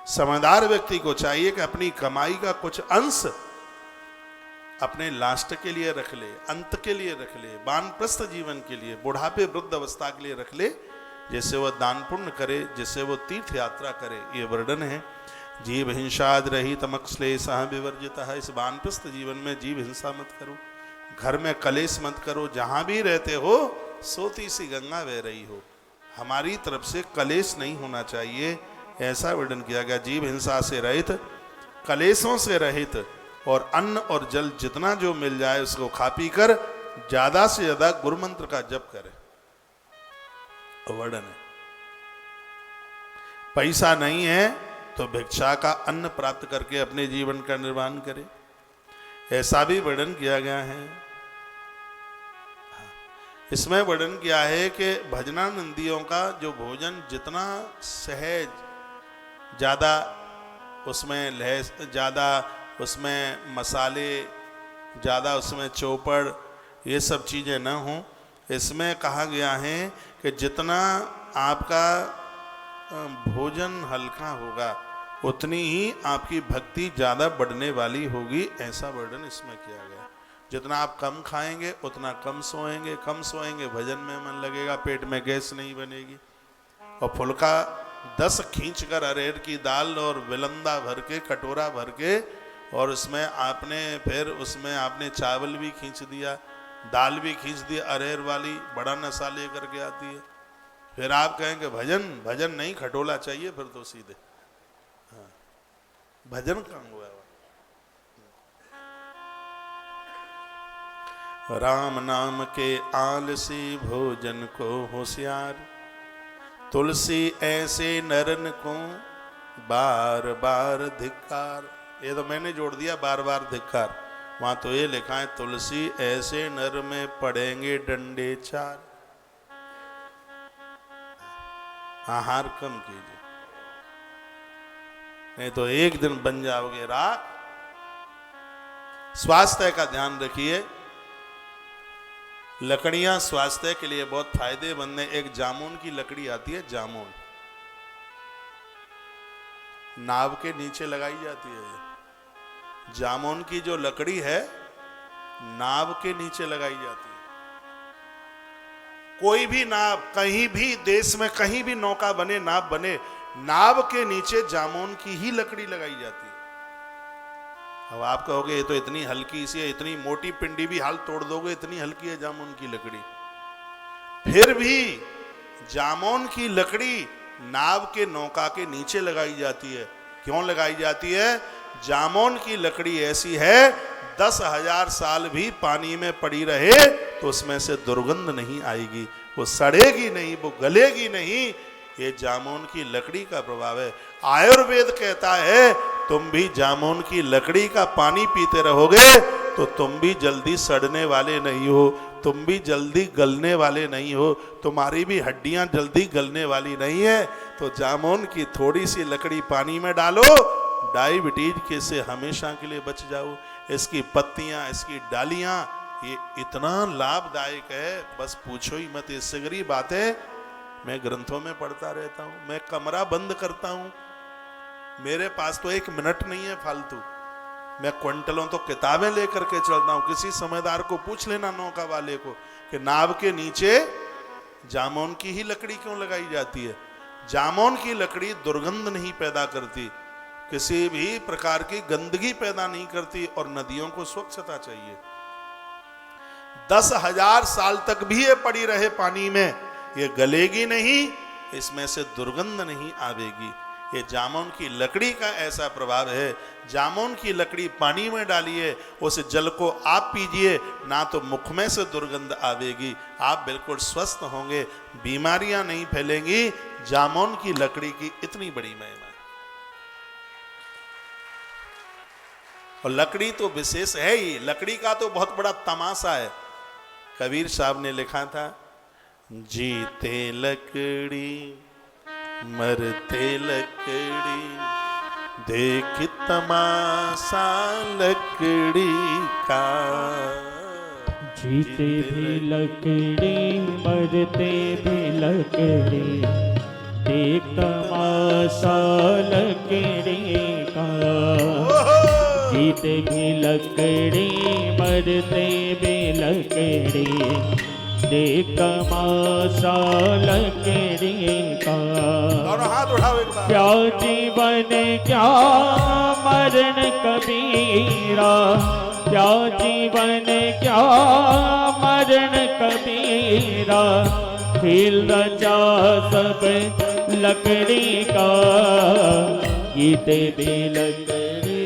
समझदार व्यक्ति को चाहिए कि अपनी कमाई का कुछ अंश अपने लास्ट के लिए रख ले, अंत के लिए रख ले, वानप्रस्थ जीवन के लिए, बुढ़ापे वृद्ध अवस्था के लिए रख ले, जिससे वह दान पुण्य करे, जिससे वो तीर्थ यात्रा करे। ये वर्णन है। जीव हिंसाद रहित मक्श्लेषः विवर्जितः। इस वानप्रस्थ जीवन में जीव हिंसा मत करो, घर में कलेश मत करो, जहां भी रहते हो सोती सी गंगा बह रही हो, हमारी तरफ से कलेश नहीं होना चाहिए, ऐसा वर्णन किया गया। जीव हिंसा से रहित, कलेशों से रहित, और अन्न और जल जितना जो मिल जाए उसको खा पी कर ज्यादा से ज्यादा गुरु मंत्र का जप करे। वर्णन है। पैसा नहीं है तो भिक्षा का अन्न प्राप्त करके अपने जीवन का निर्माण करे, ऐसा भी वर्णन किया गया है। इसमें वर्णन किया है कि भजनानंदियों का जो भोजन जितना सहज, ज्यादा उसमें लहस, ज्यादा उसमें मसाले, ज़्यादा उसमें चौपड़, ये सब चीज़ें न हों। इसमें कहा गया है कि जितना आपका भोजन हल्का होगा उतनी ही आपकी भक्ति ज़्यादा बढ़ने वाली होगी, ऐसा वर्णन इसमें किया गया। जितना आप कम खाएंगे उतना कम सोएंगे, कम सोएंगे भजन में मन लगेगा, पेट में गैस नहीं बनेगी। और फुल्का 10 खींच कर अरहर की दाल और विलंदा भर के, कटोरा भर के, और उसमें आपने फिर उसमें आपने चावल भी खींच दिया, दाल भी खींच दी अरहर वाली, बड़ा नशा लेकर के आती है। फिर आप कहेंगे भजन, भजन नहीं खटोला चाहिए फिर तो सीधे। हाँ, भजन कहाँ हुआ है? राम नाम के आलसी भोजन को होशियार, तुलसी ऐसे नरन को बार बार धिक्कार। ये तो मैंने जोड़ दिया बार बार धिक्कार, वहां तो ये लिखा है तुलसी ऐसे नर में पड़ेंगे डंडे 4। आहार कम कीजिए, नहीं तो एक दिन बन जाओगे राख। स्वास्थ्य का ध्यान रखिए, लकड़ियां स्वास्थ्य के लिए बहुत फायदेमंद है। एक जामुन की लकड़ी आती है, जामुन नाव के नीचे लगाई जाती है। जामुन की जो लकड़ी है नाव के नीचे लगाई जाती है। कोई भी नाव, कहीं भी देश में कहीं भी नौका बने, नाव बने, नाव के नीचे जामुन की ही लकड़ी लगाई जाती है। अब आप कहोगे ये तो इतनी हल्की सी है, इतनी मोटी पिंडी भी हाल तोड़ दोगे, इतनी हल्की है जामुन की लकड़ी। फिर भी जामुन की लकड़ी नाव के नौका के नीचे लगाई जाती है। क्यों लगाई जाती है? जामुन की लकड़ी ऐसी है 10,000 साल भी पानी में पड़ी रहे तो उसमें से दुर्गंध नहीं आएगी, वो सड़ेगी नहीं, वो गलेगी नहीं। ये जामुन की लकड़ी का प्रभाव है। आयुर्वेद कहता है तुम भी जामुन की लकड़ी का पानी पीते रहोगे तो तुम भी जल्दी सड़ने वाले नहीं हो, तुम भी जल्दी गलने वाले नहीं हो, तुम्हारी भी हड्डियां जल्दी गलने वाली नहीं है। तो जामुन की थोड़ी सी लकड़ी पानी में डालो, डायबिटीज के से हमेशा के लिए बच जाओ। इसकी पत्तियां, इसकी डालियां, ये इतना लाभदायक है बस पूछो ही मत। ये सिगरी बातें मैं ग्रंथों में पढ़ता रहता हूं, मैं कमरा बंद करता हूं, मेरे पास तो 1 मिनट नहीं है फालतू। मैं क्विंटलों तो किताबें लेकर के चलता हूं। किसी समझदार को पूछ लेना, नौका वाले को, कि नाव के नीचे जामुन की ही लकड़ी क्यों लगाई जाती है। जामुन की लकड़ी दुर्गंध नहीं पैदा करती, किसी भी प्रकार की गंदगी पैदा नहीं करती, और नदियों को स्वच्छता चाहिए। 10,000 साल तक भी ये पड़ी रहे पानी में, ये गलेगी नहीं, इसमें से दुर्गंध नहीं आवेगी। ये जामुन की लकड़ी का ऐसा प्रभाव है। जामुन की लकड़ी पानी में डालिए, उस जल को आप पीजिए, ना तो मुख में से दुर्गंध आवेगी, आप बिल्कुल स्वस्थ होंगे, बीमारियां नहीं फैलेंगी। जामुन की लकड़ी की इतनी बड़ी महिमा है। और लकड़ी तो विशेष है ही, लकड़ी का तो बहुत बड़ा तमाशा है। कबीर साहब ने लिखा था, जीते लकड़ी मरते लकड़ी, देख तमाशा लकड़ी का।
जीते भी लकड़ी मरते भी लकड़ी, देख तमाशा लकड़ी का। जीते भी लकड़ी मरते भी लकड़ी, देख तमाशा लकड़ी का।
दोनों हाथ उठाओ एक बार।
क्या जीवन क्या मरण कबीरा, क्या जीवन क्या मरण कबीरा, खेल रचा सब लकड़ी का। जीते भी लकड़ी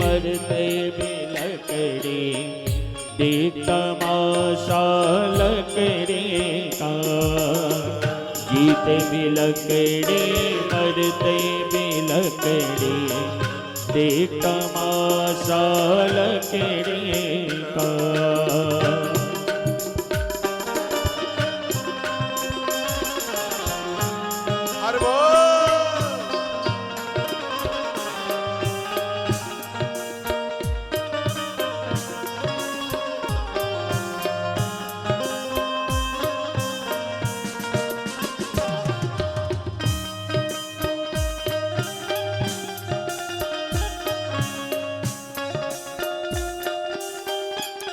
मरते भी लकड़ी, देख तमाशा लकड़ी का। जीते भी लकड़ी मरते भी लकड़ी, देख तमाशा लकड़ी का।
अरे बोल।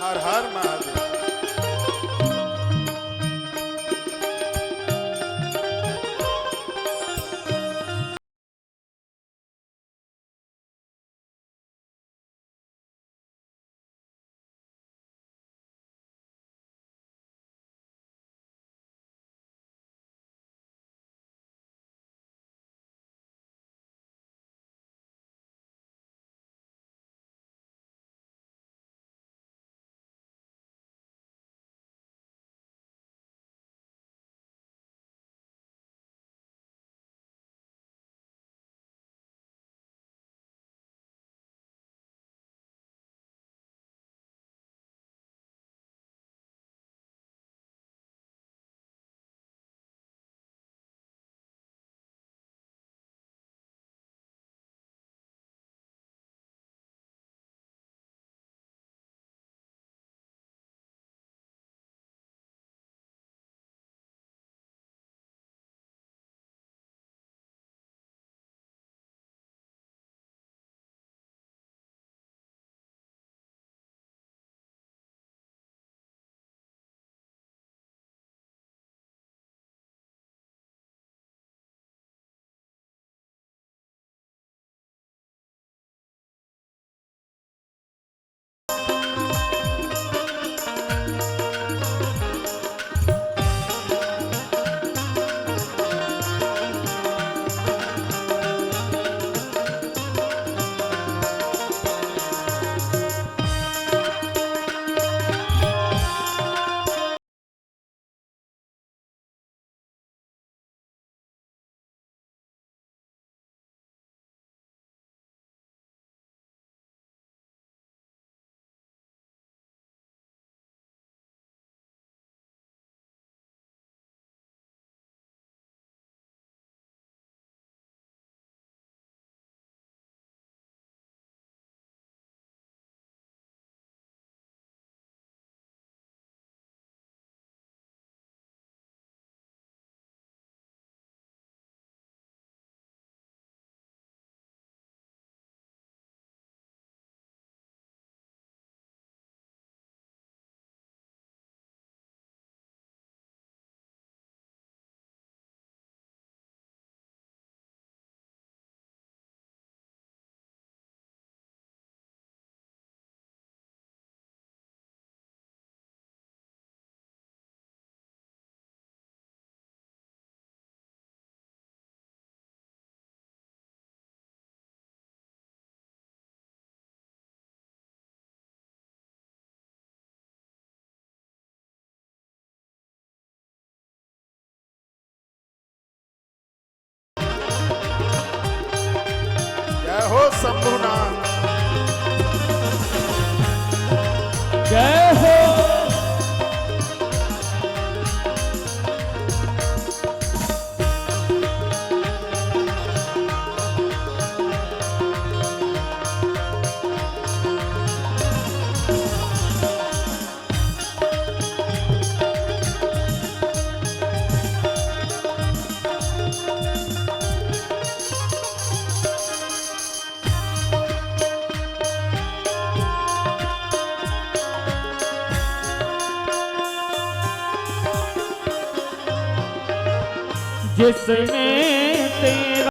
हर हर महादेव। हो शंभुनाथ।
जय हो। जिसमें तेरा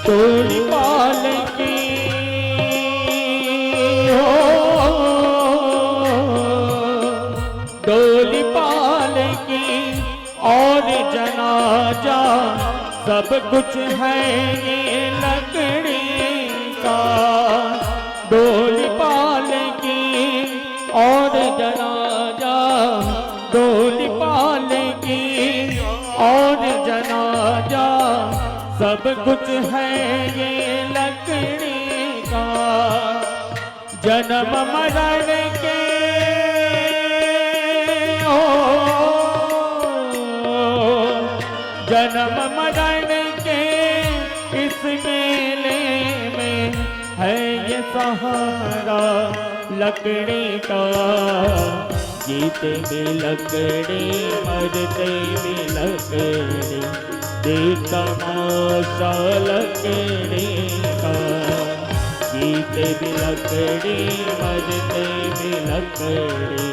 डोली पालकी हो, डोली पालकी और जनाजा सब कुछ है ये लकड़ी का। डोली पालकी और जनाजा, डोली पालकी और जनाजा सब कुछ है ये लकड़ी का। जन्म मरण के हो, जन्म मरण के इस मेले में है ये सहारा लकड़ी का। जीते भी लकड़ी, मरते भी लकड़ी, देख तमाशा लकड़ी का। जीते भी लकड़ी, मरते भी लकड़ी,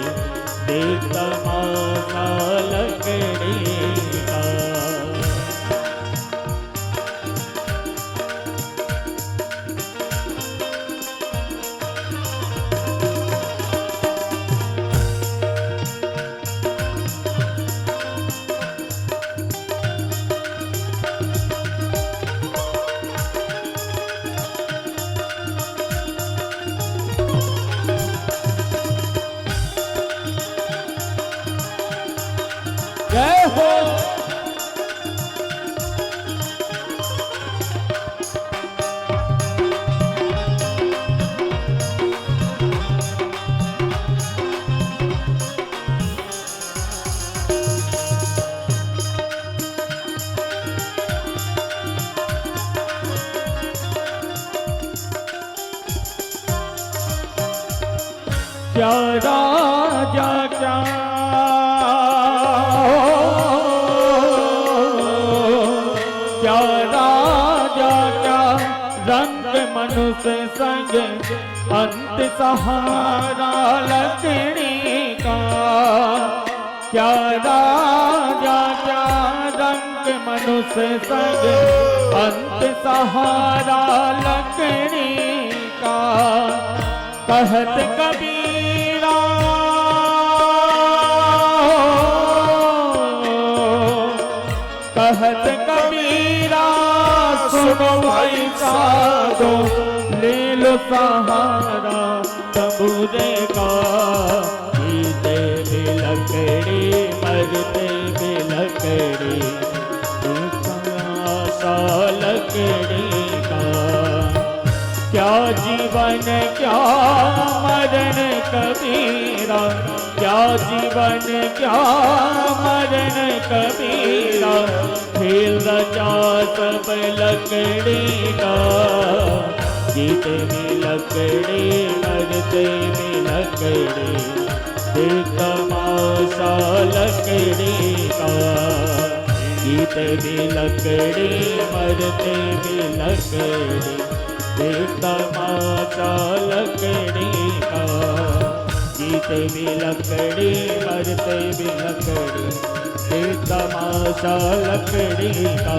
देख तमाशा लकड़ी का। जय हो। क्या राजा क्या क्या राजा क्या रंग मनुष्य संग अंत सहारा लकड़ी का। क्या राजा क्या रंग मनुष्य संग अंत सहारा लकड़ी का। कहत कबीरा कहत कबीरा सुनो भाई साधो, ले लो सहारा तबूरे का। जीते भी लकड़ी, मरते भी लकड़ी, आशा लकड़ी का। क्या जीवन क्या मरण कबीरा, क्या क्या जीवन क्या मरण कबीरा, खेल रचा सब लकड़ी का। जीते भी लकड़ी मरते भी लकड़ी, देख तमाशा लकड़ी का। जीते भी लकड़ी मरते भी लकड़ी, देख तमाशा लकड़ी का। जीते भी लकड़ी मरते भी लकड़ी, देख तमाशा लकड़ी का।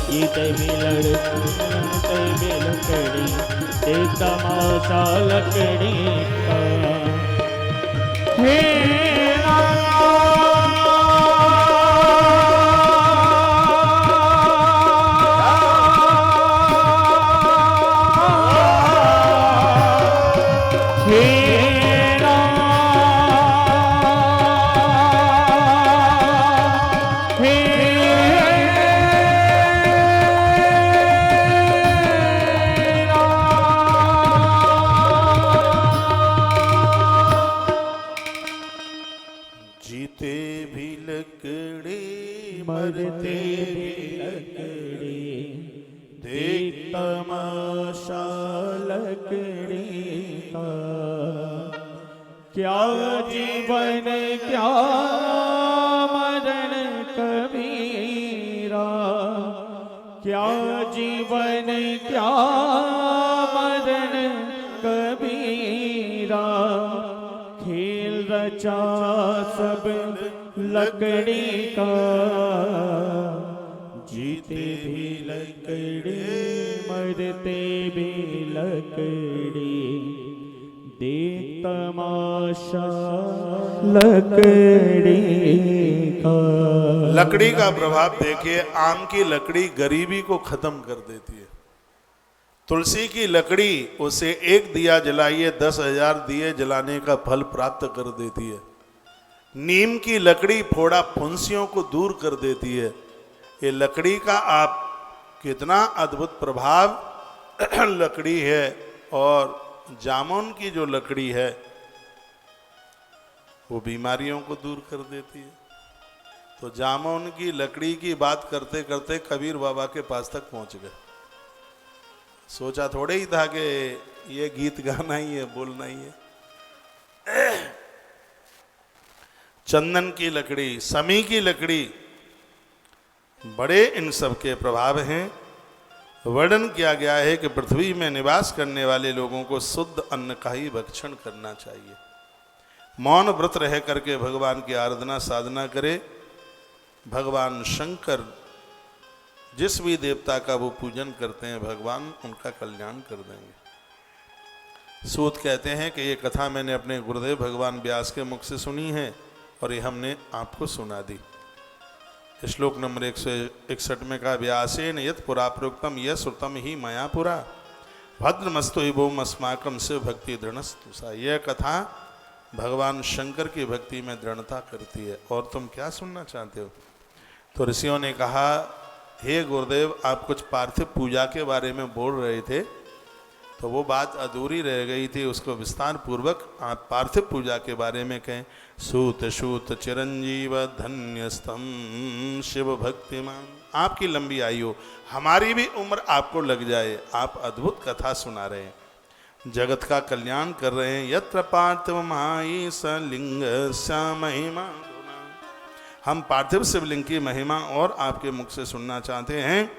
जीते भी मरते भी लकड़ी, देख तमाशा लकड़ी का। हे
जीते भी लकड़ी
मरते भी लकड़ी, देख तमाशा लकड़ी का। क्या जीवन क्या मरण कबीरा, क्या जीवन क्या मरण कबीरा। खेल रचा सब लकड़ी का। जीते भी लकड़ी मरते भी लकड़ी, देख तमाशा लकड़ी का।
लकड़ी का प्रभाव देखिए, आम की लकड़ी गरीबी को खत्म कर देती है। तुलसी की लकड़ी, उसे एक दिया जलाइए 10,000 दिए जलाने का फल प्राप्त कर देती है। नीम की लकड़ी फोड़ा फुंसियों को दूर कर देती है। ये लकड़ी का आप कितना अद्भुत प्रभाव लकड़ी है। और जामुन की जो लकड़ी है वो बीमारियों को दूर कर देती है। तो जामुन की लकड़ी की बात करते करते कबीर बाबा के पास तक पहुंच गए। सोचा थोड़े ही था कि ये गीत गाना ही है, बोलना ही है। चंदन की लकड़ी, समी की लकड़ी, बड़े इन सब के प्रभाव हैं। वर्णन किया गया है कि पृथ्वी में निवास करने वाले लोगों को शुद्ध अन्न का ही भक्षण करना चाहिए। मौन व्रत रह करके भगवान की आराधना साधना करे। भगवान शंकर जिस भी देवता का वो पूजन करते हैं, भगवान उनका कल्याण कर देंगे। सूत कहते हैं कि ये कथा मैंने अपने गुरुदेव भगवान व्यास के मुख से सुनी है और ये हमने आपको सुना दी। श्लोक नंबर 161 में कहा, व्यासेन यत् पुरा प्रोक्तम यह श्रुतम ही मया पुरा, भद्रमस्तु हिभोम अस्माकं शिव भक्ति दृढ़स्तु सा। यह कथा भगवान शंकर की भक्ति में दृढ़ता करती है। और तुम क्या सुनना चाहते हो? तो ऋषियों ने कहा, हे गुरुदेव, आप कुछ पार्थिव पूजा के बारे में बोल रहे थे, तो वो बात अधूरी रह गई थी, उसको विस्तार पूर्वक आप पार्थिव पूजा के बारे में कहें। सूत शूत चिरंजीव धन्यस्तम शिव भक्तिमान। आपकी लंबी आयु, हमारी भी उम्र आपको लग जाए। आप अद्भुत कथा सुना रहे हैं, जगत का कल्याण कर रहे हैं। यत्र पार्थिव माई सलिंग महिमा, हम पार्थिव शिवलिंग की महिमा और आपके मुख से सुनना चाहते हैं,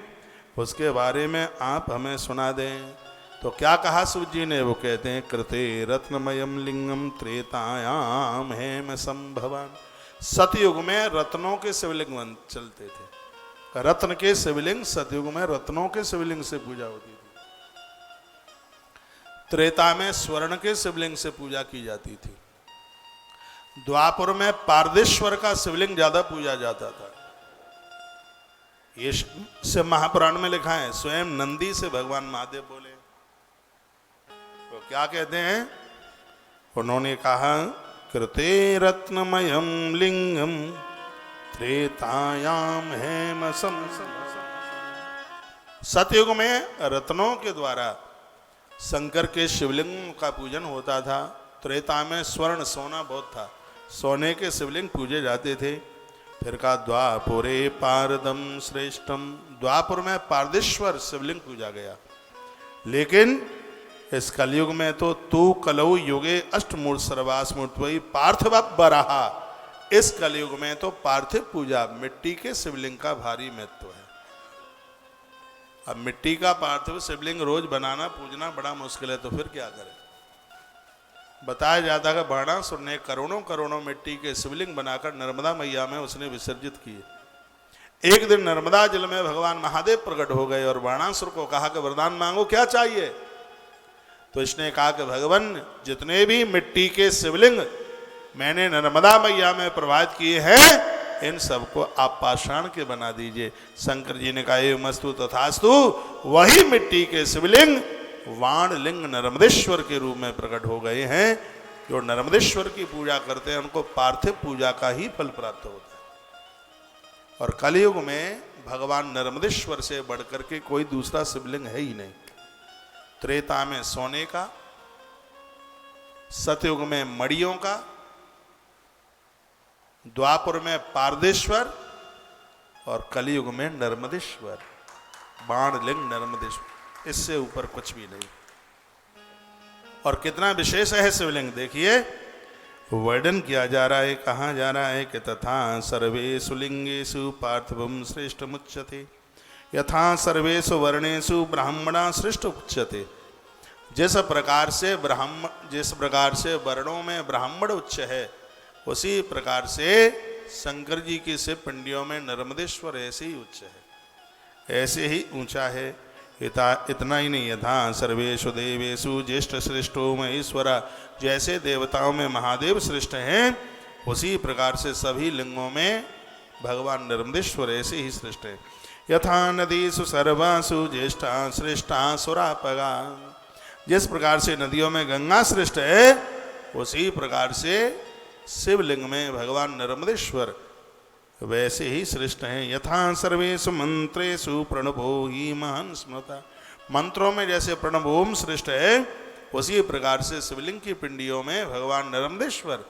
उसके बारे में आप हमें सुना दें। तो क्या कहा सूत जी ने? वो कहते हैं, कृते रत्नमयम लिंगम त्रेतायाम हेम संभवान। सतयुग में रत्नों के शिवलिंग चलते थे। रत्न के शिवलिंग, सतयुग में रत्नों के शिवलिंग से पूजा होती थी। त्रेता में स्वर्ण के शिवलिंग से पूजा की जाती थी। द्वापर में पारदेश्वर का शिवलिंग ज्यादा पूजा जाता था। ये से महापुराण में लिखा है। स्वयं नंदी से भगवान महादेव बोले, तो क्या कहते हैं? उन्होंने कहा, कृते रत्नमयम लिंगम त्रेतायाम हेम सम। सतयुग में रत्नों के द्वारा शंकर के शिवलिंग का पूजन होता था। त्रेता में स्वर्ण सोना बहुत था। सोने के शिवलिंग पूजे जाते थे। फिर कहा द्वापुरे पारदम श्रेष्ठम, द्वापुर में पारदेश्वर शिवलिंग पूजा गया। लेकिन इस कलयुग में तो तू कलौ युगे अष्टमूर्त सर्वास्मूर्तवई पार्थिव बराहा, इस कलयुग में तो पार्थिव पूजा, मिट्टी के शिवलिंग का भारी महत्व है। अब मिट्टी का पार्थिव शिवलिंग रोज बनाना पूजना बड़ा मुश्किल है, तो फिर क्या करें। बताया जाता है कि बाणासुर ने करोड़ों करोड़ों मिट्टी के शिवलिंग बनाकर नर्मदा मैया में उसने विसर्जित किए। एक दिन नर्मदा जल में भगवान महादेव प्रकट हो गए और बाणासुर को कहा कि वरदान मांगो, क्या चाहिए। तो इसने कहा कि भगवान जितने भी मिट्टी के शिवलिंग मैंने नर्मदा मैया में प्रवाहित किए हैं, इन सबको आप पाषाण के बना दीजिए। शंकर जी ने कहा एवमस्तु तथास्तु। वही मिट्टी के शिवलिंग वाणलिंग नर्मदेश्वर के रूप में प्रकट हो गए हैं। जो नर्मदेश्वर की पूजा करते हैं उनको पार्थिव पूजा का ही फल प्राप्त होता है। और कलयुग में भगवान नर्मदेश्वर से बढ़कर के कोई दूसरा शिवलिंग है ही नहीं। त्रेता में सोने का, सतयुग में मड़ियों का, द्वापुर में पारदेश्वर और कलयुग में नर्मदेश्वर, बाणलिंग नर्मदेश्वर, इससे ऊपर कुछ भी नहीं। और कितना विशेष है शिवलिंग देखिए, वर्णन किया जा रहा है, कहा जा रहा है कि तथा सर्वेषु लिंगेषु पार्थिवं श्रेष्ठमुच्यते यथा सर्वेषु वर्णेषु ब्राह्मणा श्रेष्ठ उच्यते। जिस प्रकार से वर्णों में ब्राह्मण उच्च है, उसी प्रकार से शंकर जी की से पिंडियों में नर्मदेश्वर ऐसे ही उच्च है, ऐसे ही ऊंचा है। इतना ही नहीं, यथा सर्वेषु देवेषु ज्येष्ठ श्रेष्ठो महेश्वरा, जैसे देवताओं में महादेव श्रेष्ठ हैं, उसी प्रकार से सभी लिंगों में भगवान नर्मदेश्वर ऐसे ही श्रेष्ठ है। यथा नदीषु सर्वासु ज्येष्ठा श्रेष्ठा सुरापगा, जिस प्रकार से नदियों में गंगा श्रेष्ठ है, उसी प्रकार से शिवलिंग में भगवान नर्मदेश्वर वैसे ही श्रेष्ठ हैं। यथा सर्वेषु मंत्रेषु प्रणवो ही महान स्मृता, मंत्रों में जैसे प्रणव ओम श्रेष्ठ है, उसी प्रकार से शिवलिंग की पिंडियों में भगवान नर्मदेश्वर,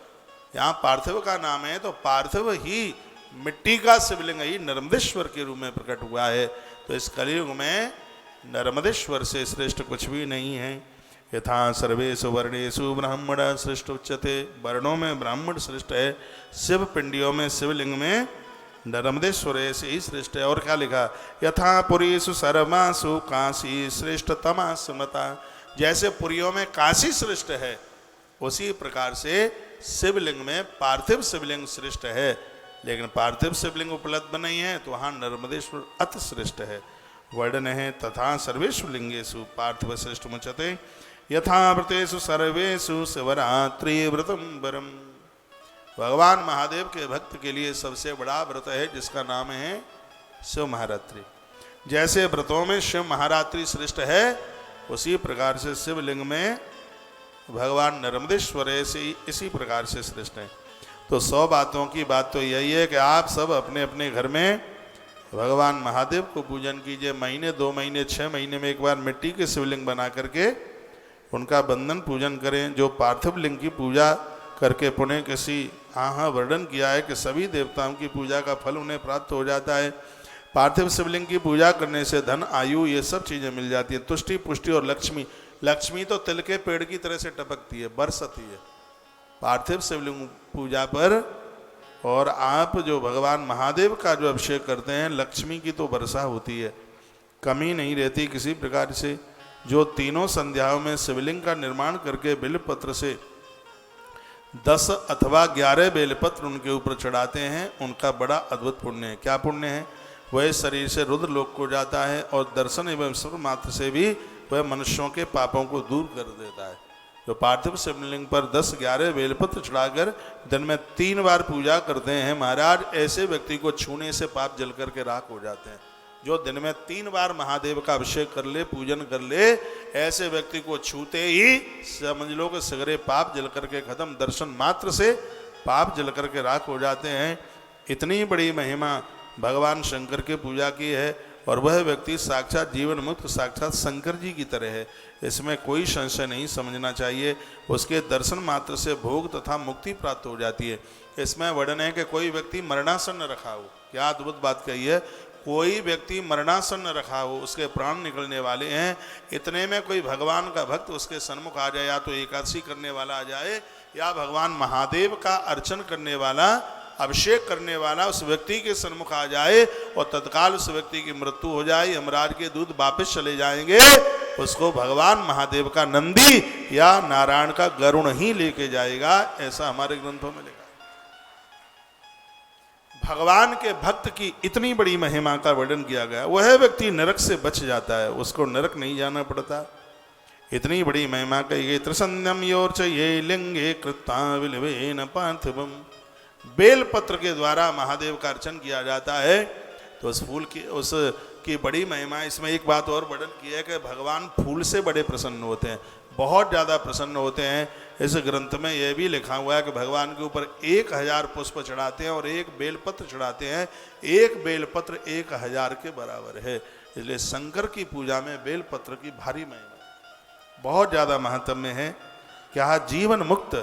यहाँ पार्थिव का नाम है तो पार्थिव ही मिट्टी का शिवलिंग ही नर्मदेश्वर के रूप में प्रकट हुआ है। तो इस कलयुग में नर्मदेश्वर से श्रेष्ठ कुछ भी नहीं है। यथा सर्वेषु वर्णेषु ब्राह्मण श्रेष्ठ उच्यते, वर्णों में ब्राह्मण श्रेष्ठ है, शिव पिंडियों में शिवलिंग में नर्मदेश्वर ऐसे ही श्रेष्ठ है। और क्या लिखा, यथा पुरीषु सर्वासु काशी श्रेष्ठतमा स्मृता, जैसे पुरियों में काशी श्रेष्ठ है, उसी प्रकार से शिवलिंग में पार्थिव शिवलिंग श्रेष्ठ है। लेकिन पार्थिव शिवलिंग उपलब्ध नहीं है, तो वहाँ नर्मदेश्वर अति श्रेष्ठ है। वर्णन है तथा सर्वेषु लिंगेषु पार्थिव श्रेष्ठ मुच्यते यथा व्रतेषु सर्वेषु शिवरात्रि व्रतम वरम। भगवान महादेव के भक्त के लिए सबसे बड़ा व्रत है जिसका नाम है शिव महारात्रि। जैसे व्रतों में शिव महारात्रि श्रेष्ठ है, उसी प्रकार से शिवलिंग में भगवान नर्मदेश्वर ऐसे इसी प्रकार से श्रेष्ठ है। तो 100 बातों की बात तो यही है कि आप सब अपने अपने घर में भगवान महादेव को पूजन कीजिए। महीने 2 महीने 6 महीने में एक बार मिट्टी के शिवलिंग बना करके उनका बंधन पूजन करें। जो पार्थिव लिंग की पूजा करके पुण्य किसी वर्णन किया है कि सभी देवताओं की पूजा का फल उन्हें प्राप्त हो जाता है। पार्थिव शिवलिंग की पूजा करने से धन आयु ये सब चीज़ें मिल जाती हैं। तुष्टि पुष्टि और लक्ष्मी, लक्ष्मी तो तिल के पेड़ की तरह से टपकती है, बरसती है पार्थिव शिवलिंग पूजा पर। और आप जो भगवान महादेव का जो अभिषेक करते हैं, लक्ष्मी की तो वर्षा होती है, कमी नहीं रहती किसी प्रकार से। जो तीनों संध्याओं में शिवलिंग का निर्माण करके बेलपत्र से 10 अथवा 11 बेलपत्र उनके ऊपर चढ़ाते हैं, उनका बड़ा अद्भुत पुण्य है। क्या पुण्य है? वह शरीर से रुद्र लोक को जाता है और दर्शन एवं स्मरण मात्र से भी वह मनुष्यों के पापों को दूर कर देता है। जो पार्थिव शिवलिंग पर 10-11 बेलपत्र चढ़ाकर दिन में 3 बार पूजा करते हैं महाराज, ऐसे व्यक्ति को छूने से पाप जल करके राख हो जाते हैं। जो दिन में 3 बार महादेव का अभिषेक कर ले, पूजन कर ले, ऐसे व्यक्ति को छूते ही समझ लो कि सगरे पाप जल करके खत्म, दर्शन मात्र से पाप जल करके राख हो जाते हैं। इतनी बड़ी महिमा भगवान शंकर की पूजा की है। और वह व्यक्ति साक्षात जीवन मुक्त साक्षात शंकर जी की तरह है, इसमें कोई संशय नहीं समझना चाहिए। उसके दर्शन मात्र से भोग तथा मुक्ति प्राप्त हो जाती है। इसमें वर्णन है कि कोई व्यक्ति मरणासन्न रखा हो, क्या अद्भुत बात कही है, कोई व्यक्ति मरणासन्न रखा हो, उसके प्राण निकलने वाले हैं, इतने में कोई भगवान का भक्त उसके सन्मुख आ जाए, या तो एकादशी करने वाला आ जाए या भगवान महादेव का अर्चन करने वाला, अभिषेक करने वाला उस व्यक्ति के सन्मुख आ जाए और तत्काल उस व्यक्ति की मृत्यु हो जाए, यमराज के दूत वापस चले जाएंगे, उसको भगवान महादेव का नंदी या नारायण का गरुण ही लेके जाएगा, ऐसा हमारे ग्रंथों में लिखा। भगवान के भक्त की इतनी बड़ी महिमा का वर्णन किया गया, वह व्यक्ति नरक से बच जाता है, उसको नरक नहीं जाना पड़ता। इतनी बड़ी महिमा कही गई। त्रिसंध्यम योर्च ये लिंगे कृता विलवेन पार्थिवम, बेल पत्र के द्वारा महादेव का अर्चन किया जाता है, तो उस फूल की उसकी बड़ी महिमा। इसमें एक बात और वर्णन की है कि भगवान फूल से बड़े प्रसन्न होते हैं, बहुत ज़्यादा प्रसन्न होते हैं। इस ग्रंथ में यह भी लिखा हुआ है कि भगवान के ऊपर 1000 पुष्प चढ़ाते हैं और एक बेलपत्र चढ़ाते हैं, एक बेलपत्र 1000 के बराबर है। इसलिए शंकर की पूजा में बेलपत्र की भारी महिमा बहुत ज़्यादा महत्व है। क्या जीवन मुक्त,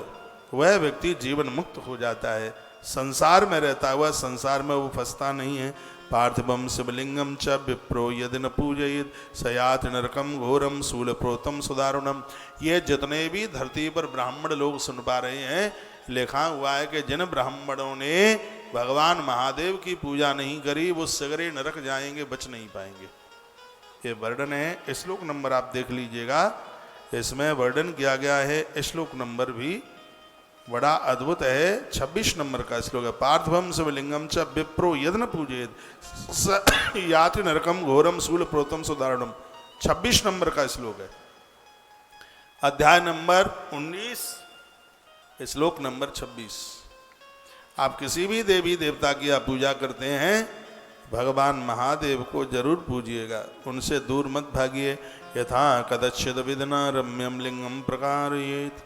वह व्यक्ति जीवन मुक्त हो जाता है, संसार में रहता हुआ संसार में वो फंसता नहीं है। पार्थिवम शिवलिंगम च विप्रो यदि न पूजयित सयात नरकम घोरम शूलप्रोतम सुदारुणम। ये जितने भी धरती पर ब्राह्मण लोग सुन पा रहे हैं, लिखा हुआ है कि जिन ब्राह्मणों ने भगवान महादेव की पूजा नहीं करी वो सगरे नरक जाएंगे, बच नहीं पाएंगे। ये वर्णन है। श्लोक नंबर आप देख लीजिएगा, इसमें वर्णन किया गया है। श्लोक नंबर भी बड़ा अद्भुत है, 26 नंबर का श्लोक है। पार्थिवम शिवलिंगम च विप्रो यदि न पूजयेत याति नरकम घोरम शूल प्रोतम सुदारुणम, 26 नंबर का श्लोक है। अध्याय नंबर 19 श्लोक नंबर 26। आप किसी भी देवी देवता की आप पूजा करते हैं, भगवान महादेव को जरूर पूजिएगा, उनसे दूर मत भागिए। यथा कदच्छिद विदना रम्यम लिंगम प्रकारयेत।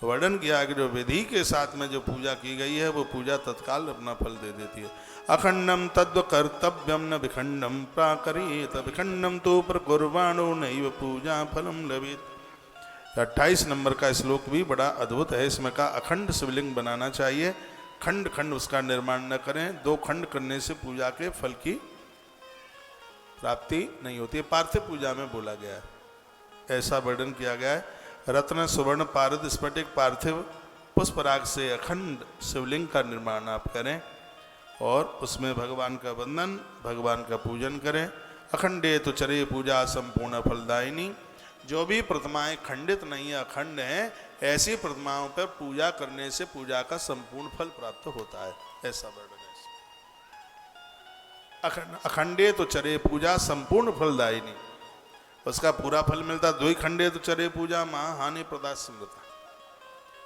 वर्णन किया कि जो विधि के साथ में जो पूजा की गई है वो पूजा तत्काल अपना फल दे देती है। अखंडम तद्व कर्तव्यम न विखंडम प्राकरेत विखंडम तो प्रकुर्वाणो नैव पूजा फलम लभेत। 28 नंबर का श्लोक भी बड़ा अद्भुत है। इसमें का अखंड शिवलिंग बनाना चाहिए, खंड खंड उसका निर्माण न करें। 2 खंड करने से पूजा के फल की प्राप्ति नहीं होती है, पार्थिव पूजा में बोला गया है, ऐसा वर्णन किया गया है। रत्न सुवर्ण पारद स्फटिक पार्थिव पुष्पराग से अखंड शिवलिंग का निर्माण आप करें और उसमें भगवान का वंदन, भगवान का पूजन करें। अखंडे तो चरे पूजा संपूर्ण फलदायिनी। जो भी प्रतिमाएं खंडित नहीं है, अखंड हैं, ऐसी प्रतिमाओं पर पूजा करने से पूजा का संपूर्ण फल प्राप्त होता है, ऐसा वर्णन है। अखंडे तो चरे पूजा संपूर्ण फलदायिनी, उसका पूरा फल मिलता। 2 खंडे तो चरे पूजा महाहानि प्रदा स्मृता।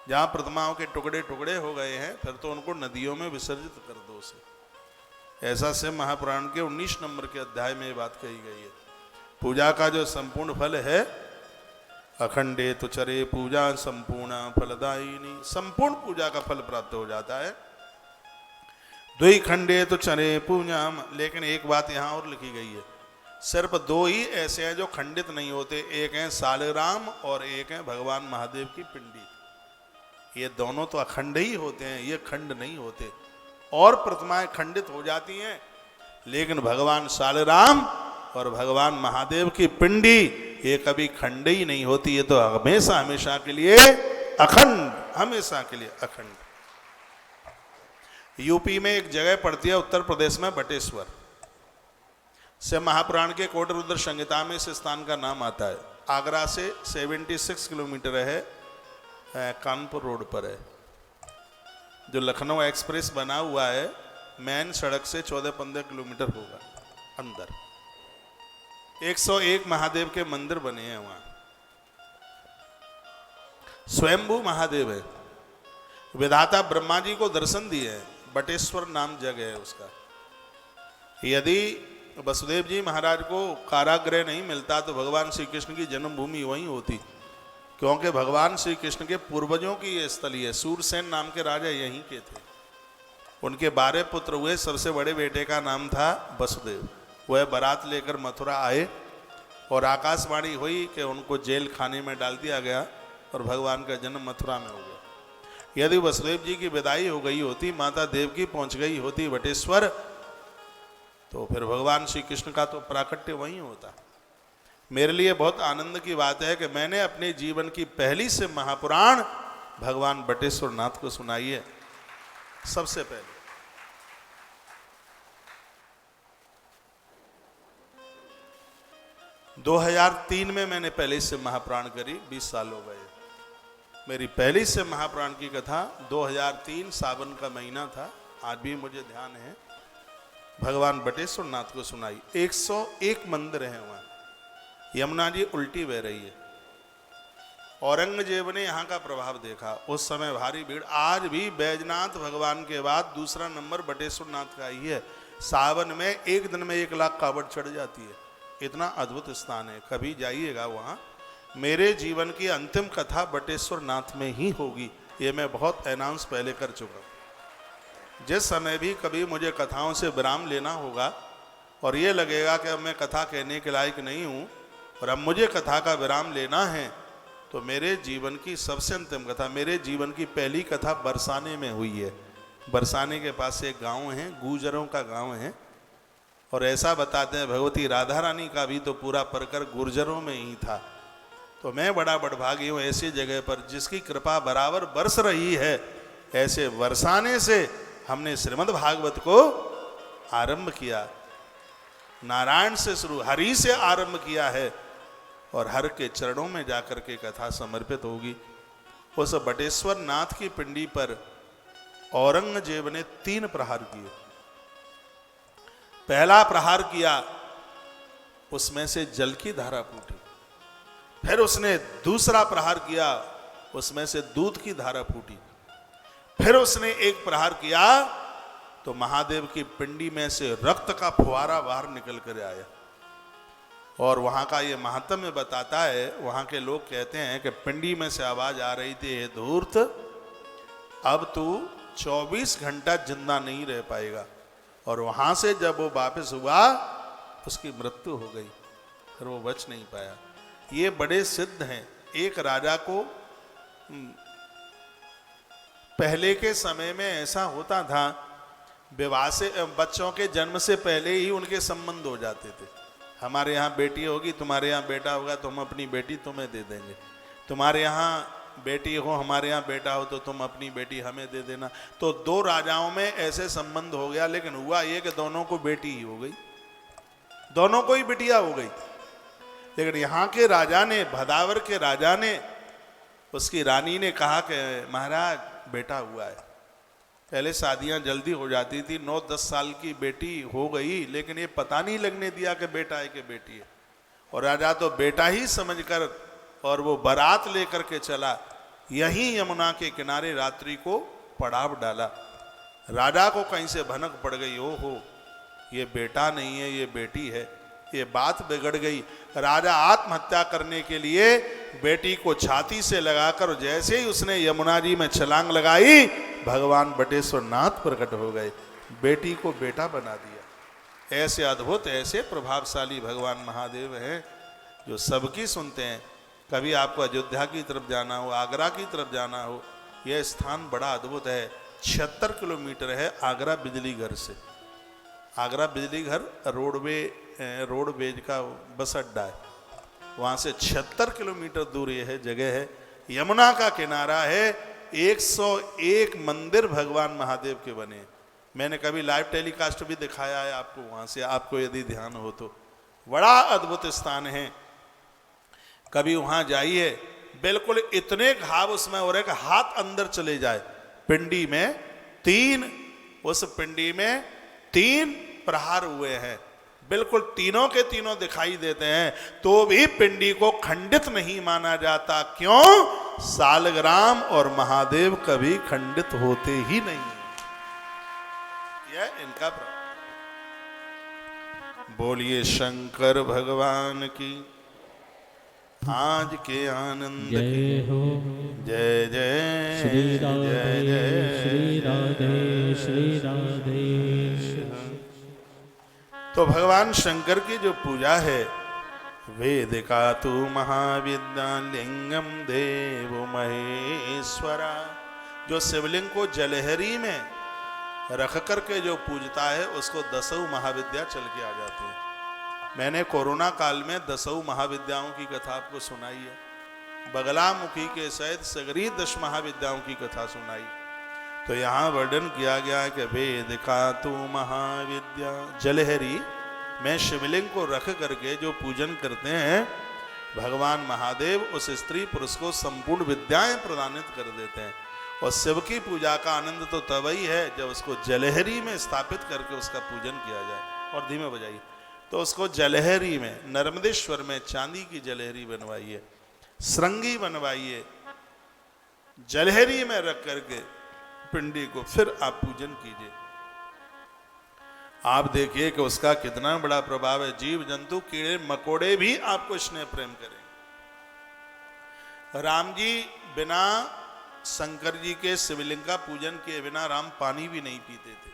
जहाँ प्रतिमाओं के टुकड़े टुकड़े हो गए हैं फिर तो उनको नदियों में विसर्जित कर दो उसे, ऐसा से महापुराण के 19 नंबर के अध्याय में ये बात कही गई है। पूजा का जो संपूर्ण फल है, अखंडे तो चरे पूजा संपूर्ण फलदायिनी, संपूर्ण पूजा का फल प्राप्त हो जाता है। 2 खंडे तो चरे पूजा, लेकिन एक बात यहाँ और लिखी गई है, सिर्फ 2 ही ऐसे हैं जो खंडित नहीं होते, एक हैं सालग्राम और एक हैं भगवान महादेव की पिंडी। ये दोनों तो अखंड ही होते हैं, ये खंड नहीं होते। और प्रतिमाएं खंडित हो जाती हैं, लेकिन भगवान सालग्राम और भगवान महादेव की पिंडी ये कभी खंड ही नहीं होती, ये तो हमेशा हमेशा के लिए अखंड, हमेशा के लिए अखंड। यूपी में एक जगह पड़ती है, उत्तर प्रदेश में बटेश्वर से महापुराण के कोट रुद्र संहिता में इस स्थान का नाम आता है। आगरा से 76 किलोमीटर है, कानपुर रोड पर है। जो लखनऊ एक्सप्रेस बना हुआ है, मेन सड़क से 14-15 किलोमीटर होगा अंदर। 101 महादेव के मंदिर बने हैं वहां, स्वयंभू महादेव है। विधाता ब्रह्मा जी को दर्शन दिए हैं, बटेश्वर नाम जगह है उसका। यदि वसुदेव जी महाराज को कारागृह नहीं मिलता तो भगवान श्री कृष्ण की जन्मभूमि वहीं होती, क्योंकि भगवान श्री कृष्ण के पूर्वजों की ये स्थली है। सूरसेन नाम के राजा यहीं के थे, उनके 12 पुत्र हुए, सबसे बड़े बेटे का नाम था वसुदेव। वह बारात लेकर मथुरा आए और आकाशवाणी हुई कि उनको जेल खाने में डाल दिया गया और भगवान का जन्म मथुरा में हो गया। यदि वसुदेव जी की विदाई हो गई होती, माता देवकी पहुंच गई होती बटेश्वर, तो फिर भगवान श्री कृष्ण का तो प्राकट्य वहीं होता। मेरे लिए बहुत आनंद की बात है कि मैंने अपने जीवन की पहली से महापुराण भगवान बटेश्वर नाथ को सुनाई है। सबसे पहले 2003 में मैंने पहले से महापुराण करी, 20 साल हो गए। मेरी पहली से महापुराण की कथा 2003 सावन का महीना था, आज भी मुझे ध्यान है, भगवान बटेश्वर नाथ को सुनाई। 101 मंदिर हैं वहाँ, यमुना जी उल्टी बह रही है। औरंगजेब ने यहाँ का प्रभाव देखा, उस समय भारी भीड़। आज भी बैजनाथ भगवान के बाद दूसरा नंबर बटेश्वर नाथ का ही है। सावन में एक दिन में 1 लाख कावड़ चढ़ जाती है, इतना अद्भुत स्थान है, कभी जाइएगा वहाँ। मेरे जीवन की अंतिम कथा बटेश्वर नाथ में ही होगी, ये मैं बहुत अनाउंस पहले कर चुका हूँ। जिस समय भी कभी मुझे कथाओं से विराम लेना होगा और ये लगेगा कि अब मैं कथा कहने के लायक नहीं हूँ और अब मुझे कथा का विराम लेना है, तो मेरे जीवन की सबसे अंतिम कथा, मेरे जीवन की पहली कथा बरसाने में हुई है। बरसाने के पास एक गांव है, गुर्जरों का गांव है, और ऐसा बताते हैं भगवती राधा रानी का भी तो पूरा परकर गुर्जरों में ही था। तो मैं बड़ा बड़भागी हूँ ऐसी जगह पर जिसकी कृपा बराबर बरस रही है। ऐसे बरसाने से हमने श्रीमद् भागवत को आरंभ किया, नारायण से शुरू, हरि से आरंभ किया है और हर के चरणों में जाकर के कथा समर्पित होगी। उस बटेश्वर नाथ की पिंडी पर औरंगजेब ने 3 प्रहार किए। पहला प्रहार किया, उसमें से जल की धारा फूटी। फिर उसने दूसरा प्रहार किया, उसमें से दूध की धारा फूटी। फिर उसने एक प्रहार किया तो महादेव की पिंडी में से रक्त का फुहारा बाहर निकल कर आया। और वहां का ये महात्म्य बताता है, वहां के लोग कहते हैं कि पिंडी में से आवाज आ रही थी, हे धूर्त, अब तू 24 घंटा जिंदा नहीं रह पाएगा। और वहां से जब वो वापस हुआ, उसकी मृत्यु हो गई, फिर वो बच नहीं पाया। ये बड़े सिद्ध हैं। एक राजा को पहले के समय में ऐसा होता था, विवाह से, बच्चों के जन्म से पहले ही उनके संबंध हो जाते थे। हमारे यहाँ बेटी होगी, तुम्हारे यहाँ बेटा होगा तो हम अपनी बेटी तुम्हें दे देंगे। तुम्हारे यहाँ बेटी हो, हमारे यहाँ बेटा हो तो तुम अपनी बेटी हमें दे देना। तो 2 राजाओं में ऐसे संबंध हो गया, लेकिन हुआ ये कि दोनों को बेटी ही हो गई, दोनों को ही बिटिया हो गई। लेकिन यहाँ के राजा ने, भदावर के राजा ने, उसकी रानी ने कहा कि महाराज बेटा हुआ है। पहले शादियां जल्दी हो जाती थी, 9-10 साल की बेटी हो गई, लेकिन ये पता नहीं लगने दिया कि बेटा है कि बेटी है। और राजा तो बेटा ही समझकर और वो बारात लेकर के चला, यहीं यमुना के किनारे रात्रि को पड़ाव डाला। राजा को कहीं से भनक पड़ गई, ओहो ये बेटा नहीं है, ये बेटी है। ये बात बिगड़ गई। राजा आत्महत्या करने के लिए बेटी को छाती से लगाकर, जैसे ही उसने यमुना जी में छलांग लगाई, भगवान बटेश्वर नाथ प्रकट हो गए, बेटी को बेटा बना दिया। ऐसे अद्भुत, ऐसे प्रभावशाली भगवान महादेव हैं जो सबकी सुनते हैं। कभी आपको अयोध्या की तरफ जाना हो, आगरा की तरफ जाना हो, यह स्थान बड़ा अद्भुत है। 76 किलोमीटर है आगरा बिजली घर से। आगरा बिजली घर रोडवेज का बस अड्डा है, वहाँ से 76 किलोमीटर दूर ये है जगह है। यमुना का किनारा है, 101 मंदिर भगवान महादेव के बने। मैंने कभी लाइव टेलीकास्ट भी दिखाया है आपको, वहाँ से आपको यदि ध्यान हो तो। बड़ा अद्भुत स्थान है, कभी वहाँ जाइए। बिल्कुल इतने घाव उसमें हो रहे कि हाथ अंदर चले जाए। पिंडी में 3, उस पिंडी में 3 प्रहार हुए हैं, बिल्कुल तीनों के तीनों दिखाई देते हैं, तो भी पिंडी को खंडित नहीं माना जाता। क्यों? सालग्राम और महादेव कभी खंडित होते ही नहीं। यह इनका बोलिए शंकर भगवान की आज के आनंद
जय हो,
जय जय
श्री राधे,
जय जय
श्री राधे, श्री राधे।
तो भगवान शंकर की जो पूजा है, वेदिका तु महाविद्या लिंगम देव महेश्वरा, जो शिवलिंग को जलहरी में रख करके जो पूजता है उसको 10 महाविद्या चल के आ जाती है। मैंने कोरोना काल में 10 महाविद्याओं की कथा आपको सुनाई है, बगलामुखी के सहित सगरी 10 महाविद्याओं की कथा सुनाई। तो यहाँ वर्णन किया गया है कि वेदिका तु महाविद्या, जलहरी में शिवलिंग को रख करके जो पूजन करते हैं, भगवान महादेव उस स्त्री पुरुष को संपूर्ण विद्याएं प्रदानित कर देते हैं। और शिव की पूजा का आनंद तो तब ही है जब उसको जलहरी में स्थापित करके उसका पूजन किया जाए। और धीमे बजाइए। तो उसको जलहरी में, नर्मदेश्वर में चांदी की जलहरी बनवाइए, श्रृंगी बनवाइए, जलहरी में रख करके पिंडी को फिर आप पूजन कीजिए। आप देखिए कि उसका कितना बड़ा प्रभाव है। जीव जंतु कीड़े मकोड़े भी आपको स्नेह प्रेम करें। राम जी बिना शंकर जी के शिवलिंग का पूजन किए बिना राम पानी भी नहीं पीते थे।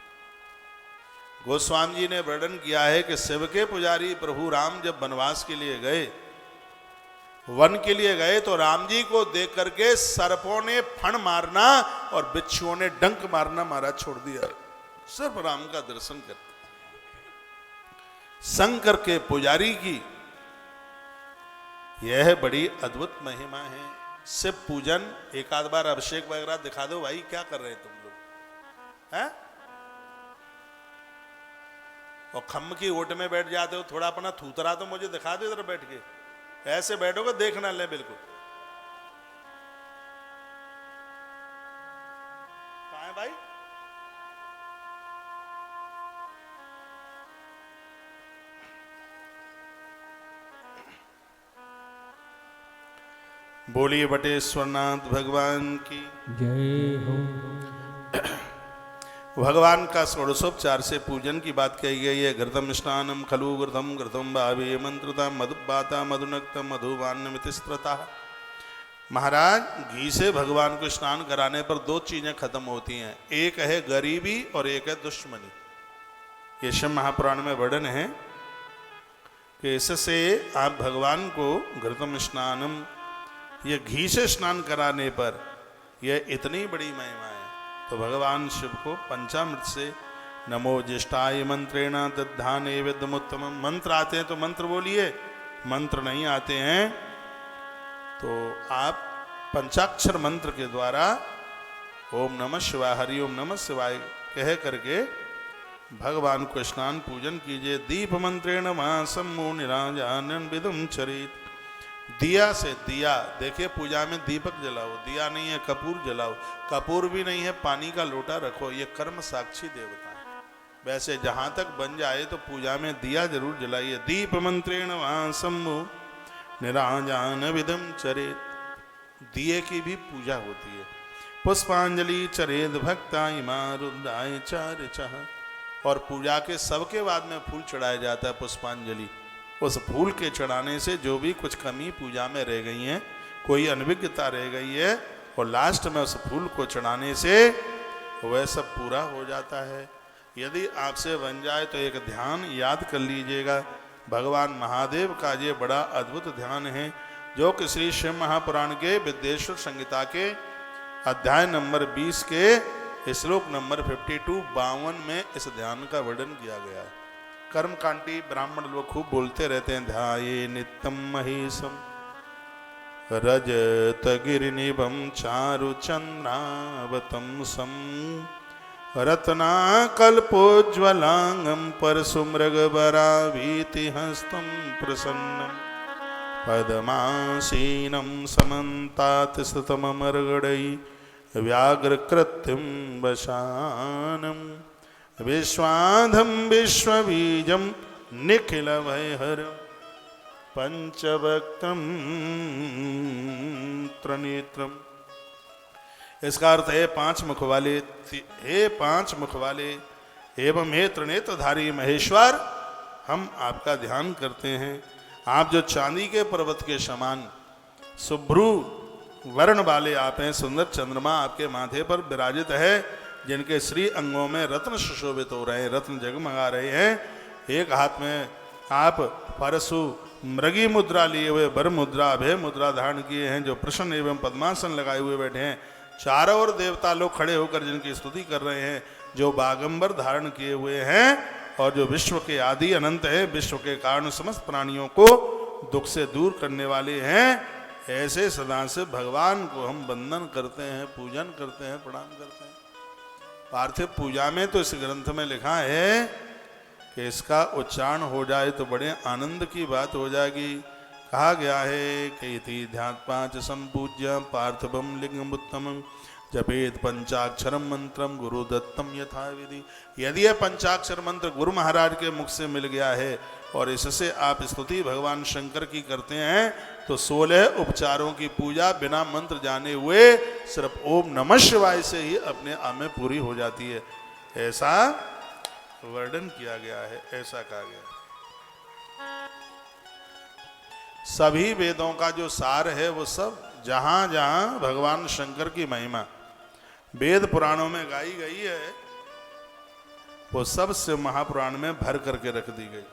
गोस्वामी जी ने वर्णन किया है कि शिव के पुजारी प्रभु राम जब वनवास के लिए गए, वन के लिए गए, तो राम जी को देख करके सर्पों ने फण मारना और बिच्छुओं ने डंक मारना महाराज छोड़ दिया, सिर्फ राम का दर्शन करके। शंकर के पुजारी की यह बड़ी अद्भुत महिमा है। शिव पूजन, एक आध बार अभिषेक वगैरह दिखा दो भाई, क्या कर रहे हैं तुम लोग हैं? और खम्म की ओट में बैठ जाते हो, थोड़ा अपना थूतरा तो मुझे दिखा दो इधर बैठ के। ऐसे बैठोगे देखना ले बिल्कुल। कहाँ है भाई? बोलिए बटेश्वरनाथ भगवान की
जय हो।
भगवान का षोडशोपचार से पूजन की बात कही गई है। घृतम स्नानम खलु घृतम घृतम भावे मंत्रता मधुबाता मधुनक्तम मधुबान्नमितिस्त्रता। महाराज, घी से भगवान को स्नान कराने पर 2 चीजें खत्म होती हैं, एक है गरीबी और एक है दुश्मनी। ये शिव महापुराण में वर्णन है कि इससे आप भगवान को घृतम स्नानम, ये घी से स्नान कराने पर यह इतनी बड़ी महिमा है। तो भगवान शिव को पंचामृत से नमो ज्येष्ठाय मंत्रेण दधाने विद्यमुत्तम, मंत्र आते हैं तो मंत्र बोलिए, मंत्र नहीं आते हैं तो आप पंचाक्षर मंत्र के द्वारा ओम नमः शिवाय, हरि ओम नमः शिवाय कह करके भगवान को स्नान पूजन कीजिए। दीप मंत्रेण महासम्मो निराजानन विदुम चरित। दिया से, दिया देखिए पूजा में दीपक जलाओ, दिया नहीं है कपूर जलाओ, कपूर भी नहीं है पानी का लोटा रखो, ये कर्म साक्षी देवता है। वैसे जहां तक बन जाए तो पूजा में दिया जरूर जलाइए। दीप मंत्रेण वासम्मो निराजान विदम चरेत, दिए की भी पूजा होती है। पुष्पांजलि चरेद भक्ता इमा रुद्राय चार चाह, और पूजा के सबके बाद में फूल चढ़ाया जाता है पुष्पांजलि। उस फूल के चढ़ाने से जो भी कुछ कमी पूजा में रह गई है, कोई अनभिज्ञता रह गई है, और लास्ट में उस फूल को चढ़ाने से वह सब पूरा हो जाता है। यदि आपसे बन जाए तो एक ध्यान याद कर लीजिएगा। भगवान महादेव का ये बड़ा अद्भुत ध्यान है, जो कि श्री शिव महापुराण के विद्येश्वर संहिता के अध्याय नंबर 20 के श्लोक नंबर 52 में इस ध्यान का वर्णन किया गया है। कर्मकांडी ब्राह्मण लोग खूब बोलते रहते हैं, ध्याये नित्यम महेशम रजत गिरिनिभम चारु चंद्रावतंसम रत्नाकल्पोज्ज्वलांगम परशुमृगवरावीति हस्तं प्रसन्नम पद्मासीनं समन्तात् स्थितममर्गडै व्याघ्रकृत्यं वशानम् विश्वाधम विश्वबीजम निखिल भयहर पंचभक्तम त्रिनेत्रम। इसका अर्थ है 5 मुख वाले, हे 5 मुख वाले एवं हे त्रिनेत्रधारी महेश्वर, हम आपका ध्यान करते हैं। आप जो चांदी के पर्वत के समान शुभ्रू वर्ण वाले आप हैं, सुंदर चंद्रमा आपके माथे पर विराजित है, जिनके श्री अंगों में रत्न सुशोभित हो रहे हैं, रत्न जगमगा रहे हैं, एक हाथ में आप परशु मृगी मुद्रा लिए हुए बर मुद्रा अभय मुद्रा धारण किए हैं, जो प्रसन्न एवं पद्मासन लगाए हुए बैठे हैं। चारों ओर देवता लोग खड़े होकर जिनकी स्तुति कर रहे हैं, जो बागंबर धारण किए हुए हैं और जो विश्व के आदि अनंत है, विश्व के कारण समस्त प्राणियों को दुख से दूर करने वाले हैं। ऐसे सदा से भगवान को हम वंदन करते हैं, पूजन करते हैं, प्रणाम करते हैं। पार्थिव पूजा में तो इस ग्रंथ में लिखा है कि इसका उच्चारण हो जाए तो बड़े आनंद की बात हो जाएगी। कहा गया है कि इति ध्यात्पाच संपूज्य पार्थिवम लिंगम उत्तमम जपेत पंचाक्षरम मंत्रम गुरु दत्तम यथा विधि। यदि यह पंचाक्षर मंत्र गुरु महाराज के मुख से मिल गया है और इससे आप स्तुति भगवान शंकर की करते हैं तो 16 उपचारों की पूजा बिना मंत्र जाने हुए सिर्फ ओम नमः शिवाय से ही अपने आप में पूरी हो जाती है। ऐसा वर्णन किया गया है, ऐसा कहा गया है। सभी वेदों का जो सार है वो सब जहां जहां भगवान शंकर की महिमा वेद पुराणों में गाई गई है वो सब शिव महापुराण में भर करके रख दी गई।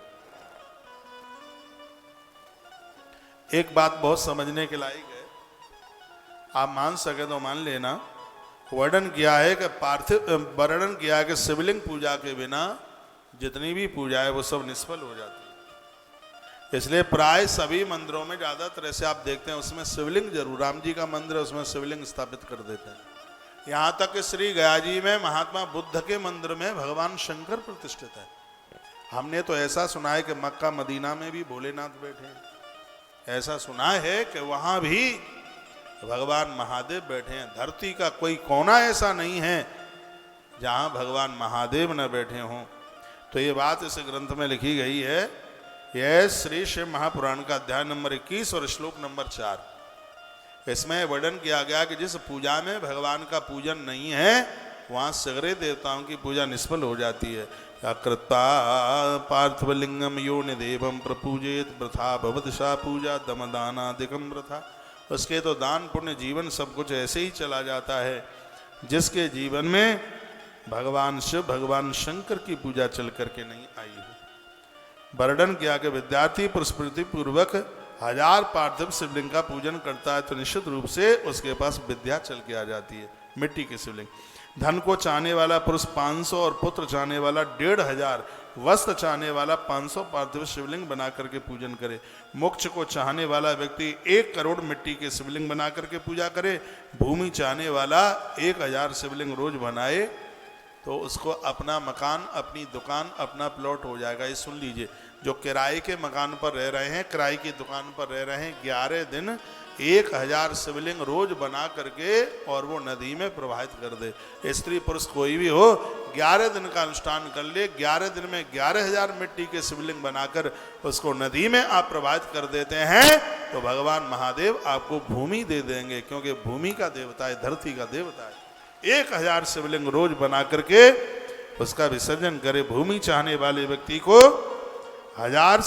एक बात बहुत समझने के लायक है, आप मान सके तो मान लेना। वर्णन किया है कि वर्णन किया है कि शिवलिंग पूजा के बिना जितनी भी पूजा है वो सब निष्फल हो जाती है। इसलिए प्राय सभी मंदिरों में ज्यादातर ऐसे आप देखते हैं उसमें शिवलिंग जरूर, राम जी का मंदिर है उसमें शिवलिंग स्थापित कर देते हैं। यहाँ तक कि श्री गया जी में महात्मा बुद्ध के मंदिर में भगवान शंकर प्रतिष्ठित है। हमने तो ऐसा सुना है कि मक्का मदीना में भी भोलेनाथ बैठे हैं, ऐसा सुना है कि वहां भी भगवान महादेव बैठे हैं। धरती का कोई कोना ऐसा नहीं है जहां भगवान महादेव न बैठे हों। तो ये बात इस ग्रंथ में लिखी गई है। यह श्री शिव महापुराण का अध्याय नंबर 21 और श्लोक नंबर 4। इसमें वर्णन किया गया कि जिस पूजा में भगवान का पूजन नहीं है वहां सगरे देवताओं की पूजा निष्फल हो जाती है। कृत्वा पार्थिवलिंगम यो निदेवम प्रपूजेत वृथा भवदशा पूजा दमदानादिकम वृथा। उसके तो दान पुण्य जीवन सब कुछ ऐसे ही चला जाता है जिसके जीवन में भगवान शिव भगवान शंकर की पूजा चल करके नहीं आई है। वर्णन किया कि विद्यार्थी पुरस्मृति पूर्वक 1000 पार्थिव शिवलिंग का पूजन करता है तो निश्चित रूप से उसके पास विद्या चल के आ जाती है। मिट्टी के शिवलिंग, धन को चाहने वाला पुरुष 500 और पुत्र चाहने वाला 1500, वस्त्र चाहने वाला 500 पार्थिव शिवलिंग बना करके पूजन करे। मोक्ष को चाहने वाला व्यक्ति 1 करोड़ मिट्टी के शिवलिंग बना करके पूजा करे। भूमि चाहने वाला 1000 शिवलिंग रोज बनाए तो उसको अपना मकान, अपनी दुकान, अपना प्लॉट हो जाएगा। ये सुन लीजिए, जो किराए के मकान पर रह रहे हैं, किराए की दुकान पर रह रहे हैं, 11 दिन 1000 शिवलिंग रोज बना करके और वो नदी में प्रवाहित कर दे। स्त्री पुरुष कोई भी हो 11 दिन का अनुष्ठान कर ले, 11 दिन में 11000 मिट्टी के शिवलिंग बनाकर उसको नदी में आप प्रवाहित कर देते हैं तो भगवान महादेव आपको भूमि दे देंगे, क्योंकि भूमि का देवता है, धरती का देवता है। 1000 शिवलिंग रोज बना करके उसका विसर्जन करे। भूमि चाहने वाले व्यक्ति को 1000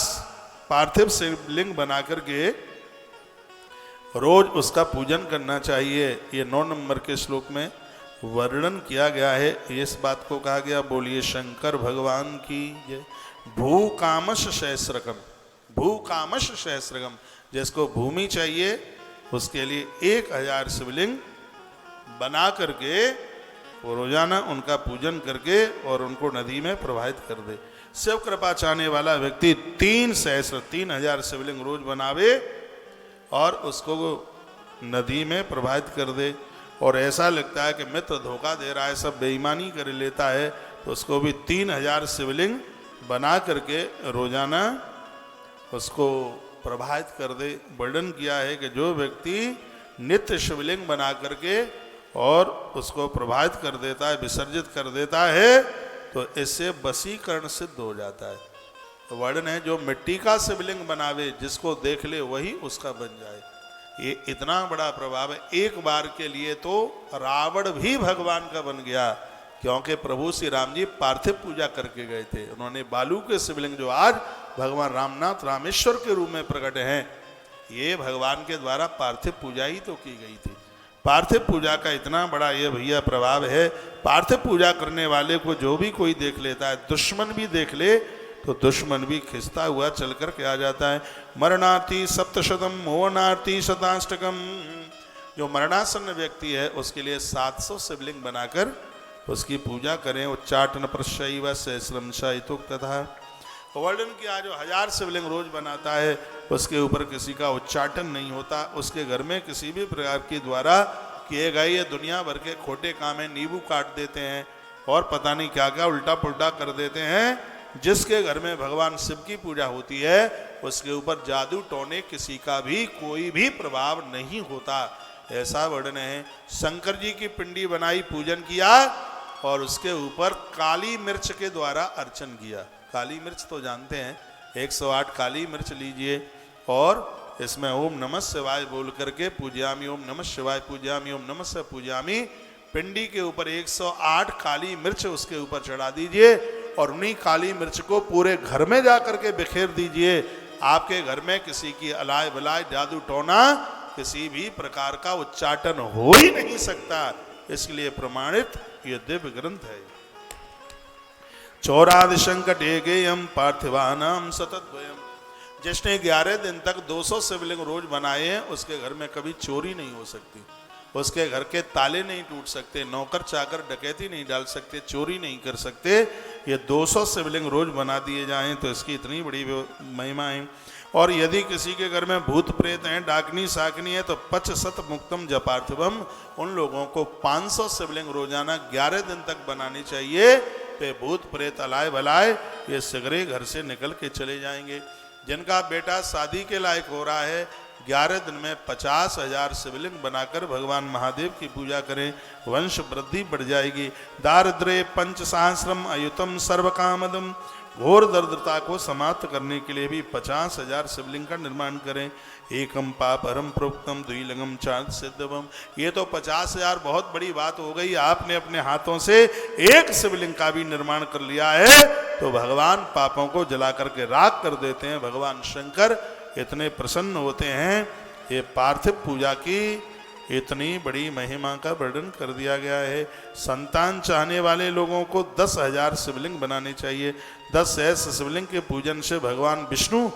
पार्थिव शिवलिंग बना करके रोज उसका पूजन करना चाहिए। ये 9 नंबर के श्लोक में वर्णन किया गया है। इस बात को कहा गया, बोलिए शंकर भगवान की जय। भू कामश सहस्रकम, भू कामश सहस्रकम, जिसको भूमि चाहिए उसके लिए 1000 शिवलिंग बना करके वो रोजाना उनका पूजन करके और उनको नदी में प्रवाहित कर दे। शिव कृपा चाहने वाला व्यक्ति 3000 शिवलिंग रोज बनावे और उसको नदी में प्रवाहित कर दे। और ऐसा लगता है कि मित्र धोखा दे रहा है, सब बेईमानी कर लेता है, तो उसको भी 3000 शिवलिंग बना करके रोजाना उसको प्रवाहित कर दे। वर्णन किया है कि जो व्यक्ति नित्य शिवलिंग बना करके और उसको प्रवाहित कर देता है, विसर्जित कर देता है, तो इससे वशीकरण सिद्ध हो जाता है। तो वर्णन है जो मिट्टी का शिवलिंग बनावे, जिसको देख ले वही उसका बन जाए। ये इतना बड़ा प्रभाव है। एक बार के लिए तो रावण भी भगवान का बन गया, क्योंकि प्रभु श्री राम जी पार्थिव पूजा करके गए थे। उन्होंने बालू के शिवलिंग जो आज भगवान रामनाथ रामेश्वर के रूप में प्रकट हैं, ये भगवान के द्वारा पार्थिव पूजा ही तो की गई थी। पार्थिव पूजा का इतना बड़ा ये भैया प्रभाव है। पार्थिव पूजा करने वाले को जो भी कोई देख लेता है, दुश्मन भी देख ले तो दुश्मन भी खिसता हुआ चल कर के आ जाता है। मरणार्थी सप्तशतम मोहनार्थी शताष्टकम। जो मरणासन्न व्यक्ति है उसके लिए 700 शिवलिंग बनाकर उसकी पूजा करें। उच्चाटन प्रशैव सहस्रम शयितुक तथा वर्णन किया जो 1000 शिवलिंग रोज बनाता है उसके ऊपर किसी का उच्चाटन नहीं होता। उसके घर में किसी भी प्रकार के द्वारा किए गए ये दुनिया भर के खोटे काम है, नींबू काट देते हैं और पता नहीं क्या क्या उल्टा पुल्टा कर देते हैं। जिसके घर में भगवान शिव की पूजा होती है उसके ऊपर जादू टोने किसी का भी कोई भी प्रभाव नहीं होता, ऐसा वर्णन है। शंकर जी की पिंडी बनाई, पूजन किया और उसके ऊपर काली मिर्च के द्वारा अर्चन किया। काली मिर्च तो जानते हैं, 108 काली मिर्च लीजिए और इसमें ओम नमः शिवाय बोल करके पूज्यामी, ओम नमः शिवाय पूज्यामी, ओम नमः शिवाय पूज्यामी। पिंडी के ऊपर 108 काली मिर्च उसके ऊपर चढ़ा दीजिए और उन्हीं काली मिर्च को पूरे घर में जा करके बिखेर दीजिए। आपके घर में किसी की अलाय बलाय जादू टोना किसी भी प्रकार का उच्चाटन हो ही नहीं सकता। इसलिए प्रमाणित ये दिव्य ग्रंथ है। चौरादि संकट गेयम पार्थिवानाम सतद्वयम। जिसने 11 दिन तक 200 शिवलिंग रोज बनाए हैं उसके घर में कभी चोरी नहीं हो सकती, उसके घर के ताले नहीं टूट सकते, नौकर चाकर डकैती नहीं डाल सकते, चोरी नहीं कर सकते। ये 200 शिवलिंग रोज बना दिए जाएं तो इसकी इतनी बड़ी महिमा है। और यदि किसी के घर में भूत प्रेत हैं, डाकनी साकनी है तो 500 मुक्तम जपार्थिवम, उन लोगों को 500 शिवलिंग रोजाना 11 दिन तक बनानी चाहिए। पे भूत प्रेत अलाय बलाय ये सगरे घर से निकल के चले जाएंगे। जिनका बेटा शादी के लायक हो रहा है 11 दिन में 50,000 शिवलिंग बनाकर भगवान महादेव की पूजा करें, वंश वृद्धि बढ़ जाएगी। दारिद्र्य पंच सहस्रम अयुतम सर्व कामदम। घोर दरिद्रता को समाप्त करने के लिए भी 50,000 शिवलिंग का निर्माण करें। एकम पापरम प्रोक्तम द्विलिंगम चांद सिद्धवम। ये तो 50,000 बहुत बड़ी बात हो गई, आपने अपने हाथों से एक शिवलिंग का भी निर्माण कर लिया है तो भगवान पापों को जला करके राख कर देते हैं। भगवान शंकर इतने प्रसन्न होते हैं। ये पार्थिव पूजा की इतनी बड़ी महिमा का वर्णन कर दिया गया है। संतान चाहने वाले लोगों को 10,000 शिवलिंग बनाने चाहिए। 10 ऐसे शिवलिंग के पूजन से भगवान विष्णु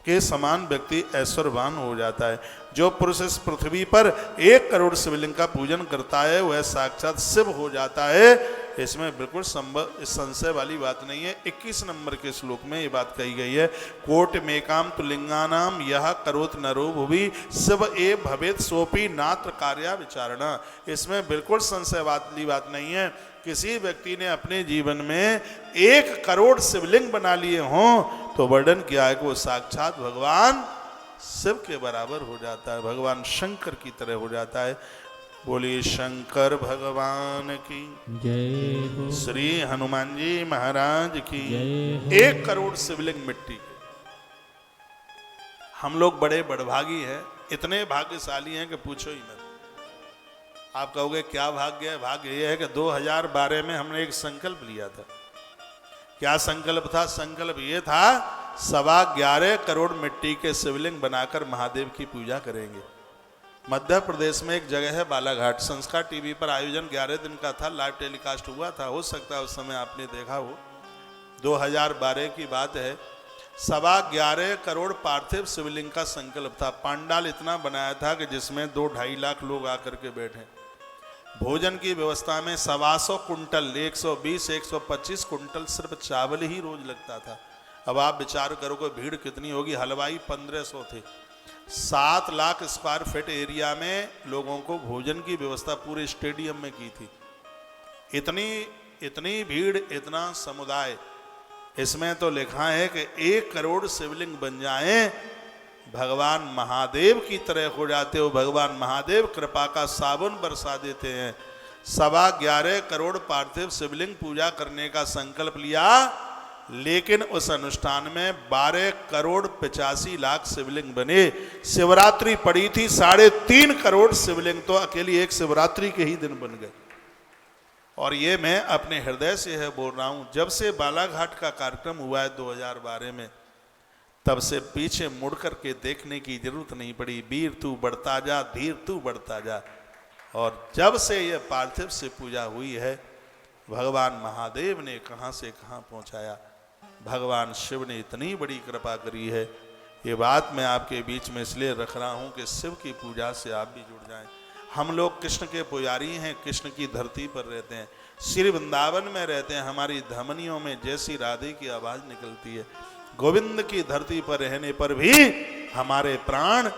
के समान व्यक्ति ऐश्वर्यवान हो जाता है। जो पुरुष इस पृथ्वी पर 1 करोड़ शिवलिंग का पूजन करता है वह साक्षात शिव हो जाता है। इसमें बिल्कुल संशय वाली बात नहीं है। 21 नंबर के श्लोक में ये बात कही गई है। कोट मेकाम तुलिंगानाम यह करोत नरो भुवि शिव ए भवेत सोपी नात्र कार्या विचारणा। इसमें बिल्कुल संशय वाली बात नहीं है। किसी व्यक्ति ने अपने जीवन में 1 करोड़ शिवलिंग बना लिए हों तो वर्णन किया है कि वो साक्षात भगवान शिव के बराबर हो जाता है, भगवान शंकर की तरह हो जाता है। बोलिए शंकर भगवान की
जय हो।
श्री हनुमान जी महाराज की
जय हो।
1 करोड़ शिवलिंग मिट्टी के। हम लोग बड़े बड़भागी हैं, इतने भाग्यशाली हैं कि पूछो ही मत। आप कहोगे क्या भाग्य है? भाग्य यह है कि 2012 में हमने एक संकल्प लिया था। क्या संकल्प था? संकल्प ये था 11.25 करोड़ मिट्टी के शिवलिंग बनाकर महादेव की पूजा करेंगे। मध्य प्रदेश में एक जगह है बालाघाट, संस्कार टीवी पर आयोजन 11 दिन का था, लाइव टेलीकास्ट हुआ था। हो सकता है उस समय आपने देखा हो। 2012 की बात है। 11.25 करोड़ पार्थिव शिवलिंग का संकल्प था। पांडाल इतना बनाया था कि जिसमें 2-2.5 लाख लोग आकर के बैठे। भोजन की व्यवस्था में 125 कुंटल, 120-125 कुंटल सिर्फ चावल ही रोज लगता था। अब आप विचार करो कि भीड़ कितनी होगी। हलवाई 1500 थे। 7 लाख स्क्वायर फीट एरिया में लोगों को भोजन की व्यवस्था पूरे स्टेडियम में की थी। इतनी भीड़, इतना समुदाय। इसमें तो लिखा है कि 1 करोड़ शिवलिंग बन जाएं, भगवान महादेव की तरह हो जाते हो। भगवान महादेव कृपा का साबुन बरसा देते हैं। 11.25 करोड़ पार्थिव शिवलिंग पूजा करने का संकल्प लिया, लेकिन उस अनुष्ठान में 12 करोड़ 85 लाख शिवलिंग बने। शिवरात्रि पड़ी थी, 3.5 करोड़ शिवलिंग तो अकेली एक शिवरात्रि के ही दिन बन गए। और ये मैं अपने हृदय से है बोल रहा हूं। जब से बालाघाट का कार्यक्रम हुआ है 2012 में, तब से पीछे मुड़ कर के देखने की जरूरत नहीं पड़ी। वीर तू बढ़ता जा, धीर तू बढ़ता जा। और जब से ये पार्थिव से पूजा हुई है, भगवान महादेव ने कहां से कहां पहुंचाया। भगवान शिव ने इतनी बड़ी कृपा करी है। ये बात मैं आपके बीच में इसलिए रख रहा हूँ कि शिव की पूजा से आप भी जुड़ जाएं। हम लोग कृष्ण के पुजारी हैं, कृष्ण की धरती पर रहते हैं, श्री वृंदावन में रहते हैं। हमारी धमनियों में जैसी राधे की आवाज़ निकलती है, गोविंद की धरती पर रहने पर भी हमारे प्राण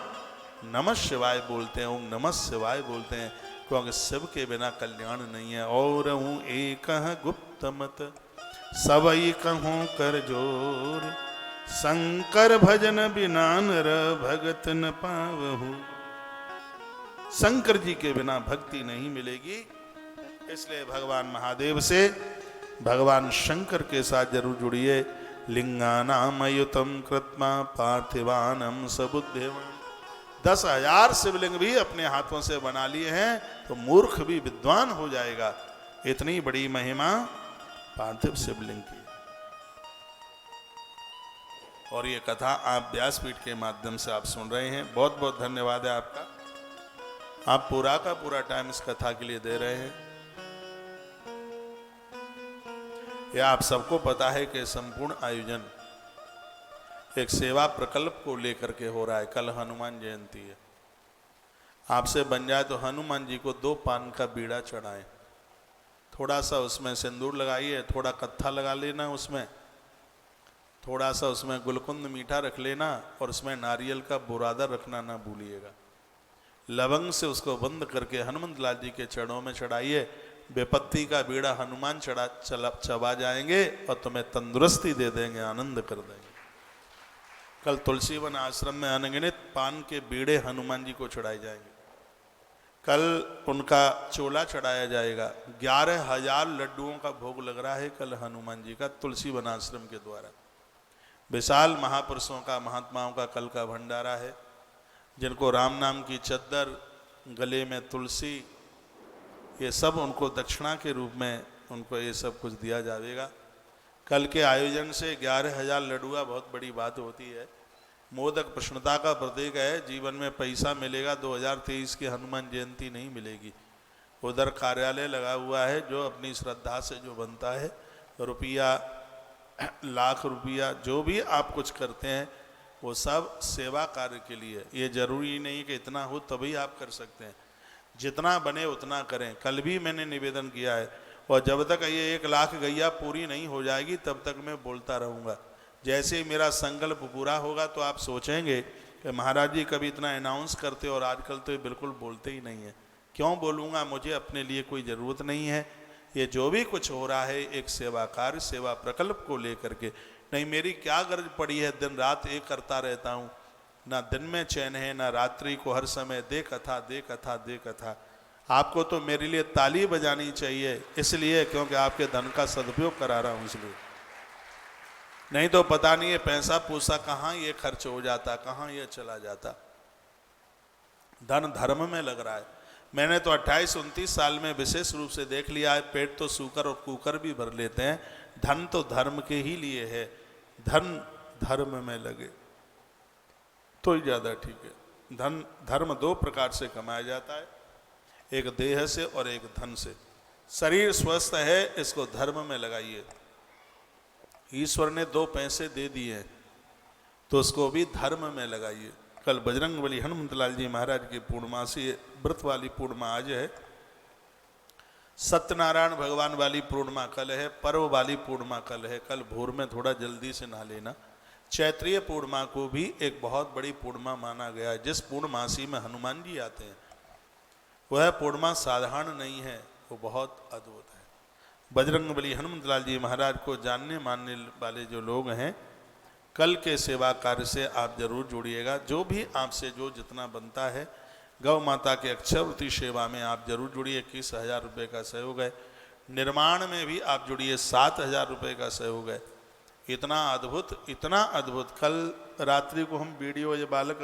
नमः शिवाय बोलते हैं, ओम नमः शिवाय बोलते हैं, क्योंकि शिव के बिना कल्याण नहीं है। और हूँ एक गुप्त मत सबई कहूँ कर जोर, शंकर भजन बिना नर भगत न पावहु। शंकर जी के बिना भक्ति नहीं मिलेगी, इसलिए भगवान महादेव से, भगवान शंकर के साथ जरूर जुड़िए। लिंगानाम अयुतम कृत्मा पार्थिवानम सबुद्धेवम। 10,000 शिवलिंग भी अपने हाथों से बना लिए हैं तो मूर्ख भी विद्वान हो जाएगा। इतनी बड़ी महिमा पार्थिव शिवलिंग की। और ये कथा आप व्यासपीठ के माध्यम से आप सुन रहे हैं, बहुत बहुत धन्यवाद है आपका। आप पूरा का पूरा टाइम इस कथा के लिए दे रहे हैं। यह आप सबको पता है कि संपूर्ण आयोजन एक सेवा प्रकल्प को लेकर के हो रहा है। कल हनुमान जयंती है, आपसे बन जाए तो हनुमान जी को 2 पान का बीड़ा चढ़ाएं, थोड़ा सा उसमें सिंदूर लगाइए, थोड़ा कत्था लगा लेना, उसमें थोड़ा सा उसमें गुलकुंद मीठा रख लेना, और उसमें नारियल का बुरादा रखना ना भूलिएगा। लवंग से उसको बंद करके हनुमंत लाल जी के चरणों में चढ़ाइए। विपत्ति का बीड़ा हनुमान चबा जाएंगे और तुम्हें तंदुरुस्ती दे देंगे, आनंद कर देंगे। कल तुलसी वन आश्रम में अनगिनत पान के बीड़े हनुमान जी को चढ़ाए जाएंगे। कल उनका चोला चढ़ाया जाएगा। 11,000 लड्डुओं का भोग लग रहा है कल हनुमान जी का, तुलसी वन आश्रम के द्वारा। विशाल महापुरुषों का, महात्माओं का कल का भंडारा है, जिनको राम नाम की चद्दर, गले में तुलसी, ये सब उनको दक्षिणा के रूप में उनको ये सब कुछ दिया जाएगा। कल के आयोजन से 11,000 लड्डुआ बहुत बड़ी बात होती है। मोदक प्रसन्नता का प्रतीक है। जीवन में पैसा मिलेगा, 2023 की हनुमान जयंती नहीं मिलेगी। उधर कार्यालय लगा हुआ है, जो अपनी श्रद्धा से जो बनता है, रुपया, लाख रुपया, जो भी आप कुछ करते हैं वो सब सेवा कार्य के लिए। ये जरूरी नहीं कि इतना हो तभी आप कर सकते हैं, जितना बने उतना करें। कल भी मैंने निवेदन किया है, और जब तक ये 1 लाख गैया पूरी नहीं हो जाएगी तब तक मैं बोलता रहूँगा। जैसे ही मेरा संकल्प पूरा होगा तो आप सोचेंगे कि महाराज जी कभी इतना अनाउंस करते और आजकल तो ये बिल्कुल बोलते ही नहीं है। क्यों बोलूँगा, मुझे अपने लिए कोई ज़रूरत नहीं है। ये जो भी कुछ हो रहा है एक सेवा कार्य, सेवा प्रकल्प को लेकर के। नहीं, मेरी क्या गरज पड़ी है दिन रात एक करता रहता हूँ, ना दिन में चैन है ना रात्रि को, हर समय दे कथा दे कथा दे कथा। आपको तो मेरे लिए ताली बजानी चाहिए, इसलिए क्योंकि आपके धन का सदुपयोग करा रहा हूँ, इसलिए। नहीं तो पता नहीं है पैसा पूसा कहाँ ये खर्च हो जाता, कहाँ ये चला जाता। धन धर्म में लग रहा है। मैंने तो 28-29 साल में विशेष रूप से देख लिया है, पेट तो सूकर और कुकर भी भर लेते हैं, धन तो धर्म के ही लिए है। धन धर्म में लगे तो ही ज़्यादा ठीक है। धर्म 2 प्रकार से कमाया जाता है, एक देह से और एक धन से। शरीर स्वस्थ है, इसको धर्म में लगाइए। ईश्वर ने 2 पैसे दे दिए तो उसको भी धर्म में लगाइए। कल बजरंगबली हनुमंत लाल जी महाराज की पूर्णमासी व्रत वाली पूर्णिमा आज है। सत्यनारायण भगवान वाली पूर्णिमा कल है, पर्व वाली पूर्णिमा कल है। कल भोर में थोड़ा जल्दी से नहा लेना। चैत्रीय पूर्णिमा को भी एक बहुत बड़ी पूर्णिमा माना गया है। जिस पूर्णमासी में हनुमान जी आते हैं वह पूर्णिमा साधारण नहीं है, वो बहुत अद्भुत है। बजरंगबली हनुमंत लाल जी महाराज को जानने मानने वाले जो लोग हैं, कल के सेवा कार्य से आप जरूर जुड़िएगा। जो भी आपसे जो जितना बनता है, गौ माता के अक्षयवृत्ति सेवा में आप जरूर जुड़िए। 21,000 रुपये का सहयोग है। निर्माण में भी आप जुड़िए, 7,000 रुपये का सहयोग है। इतना अद्भुत, इतना अद्भुत। कल रात्रि को हम वीडियो, ये बालक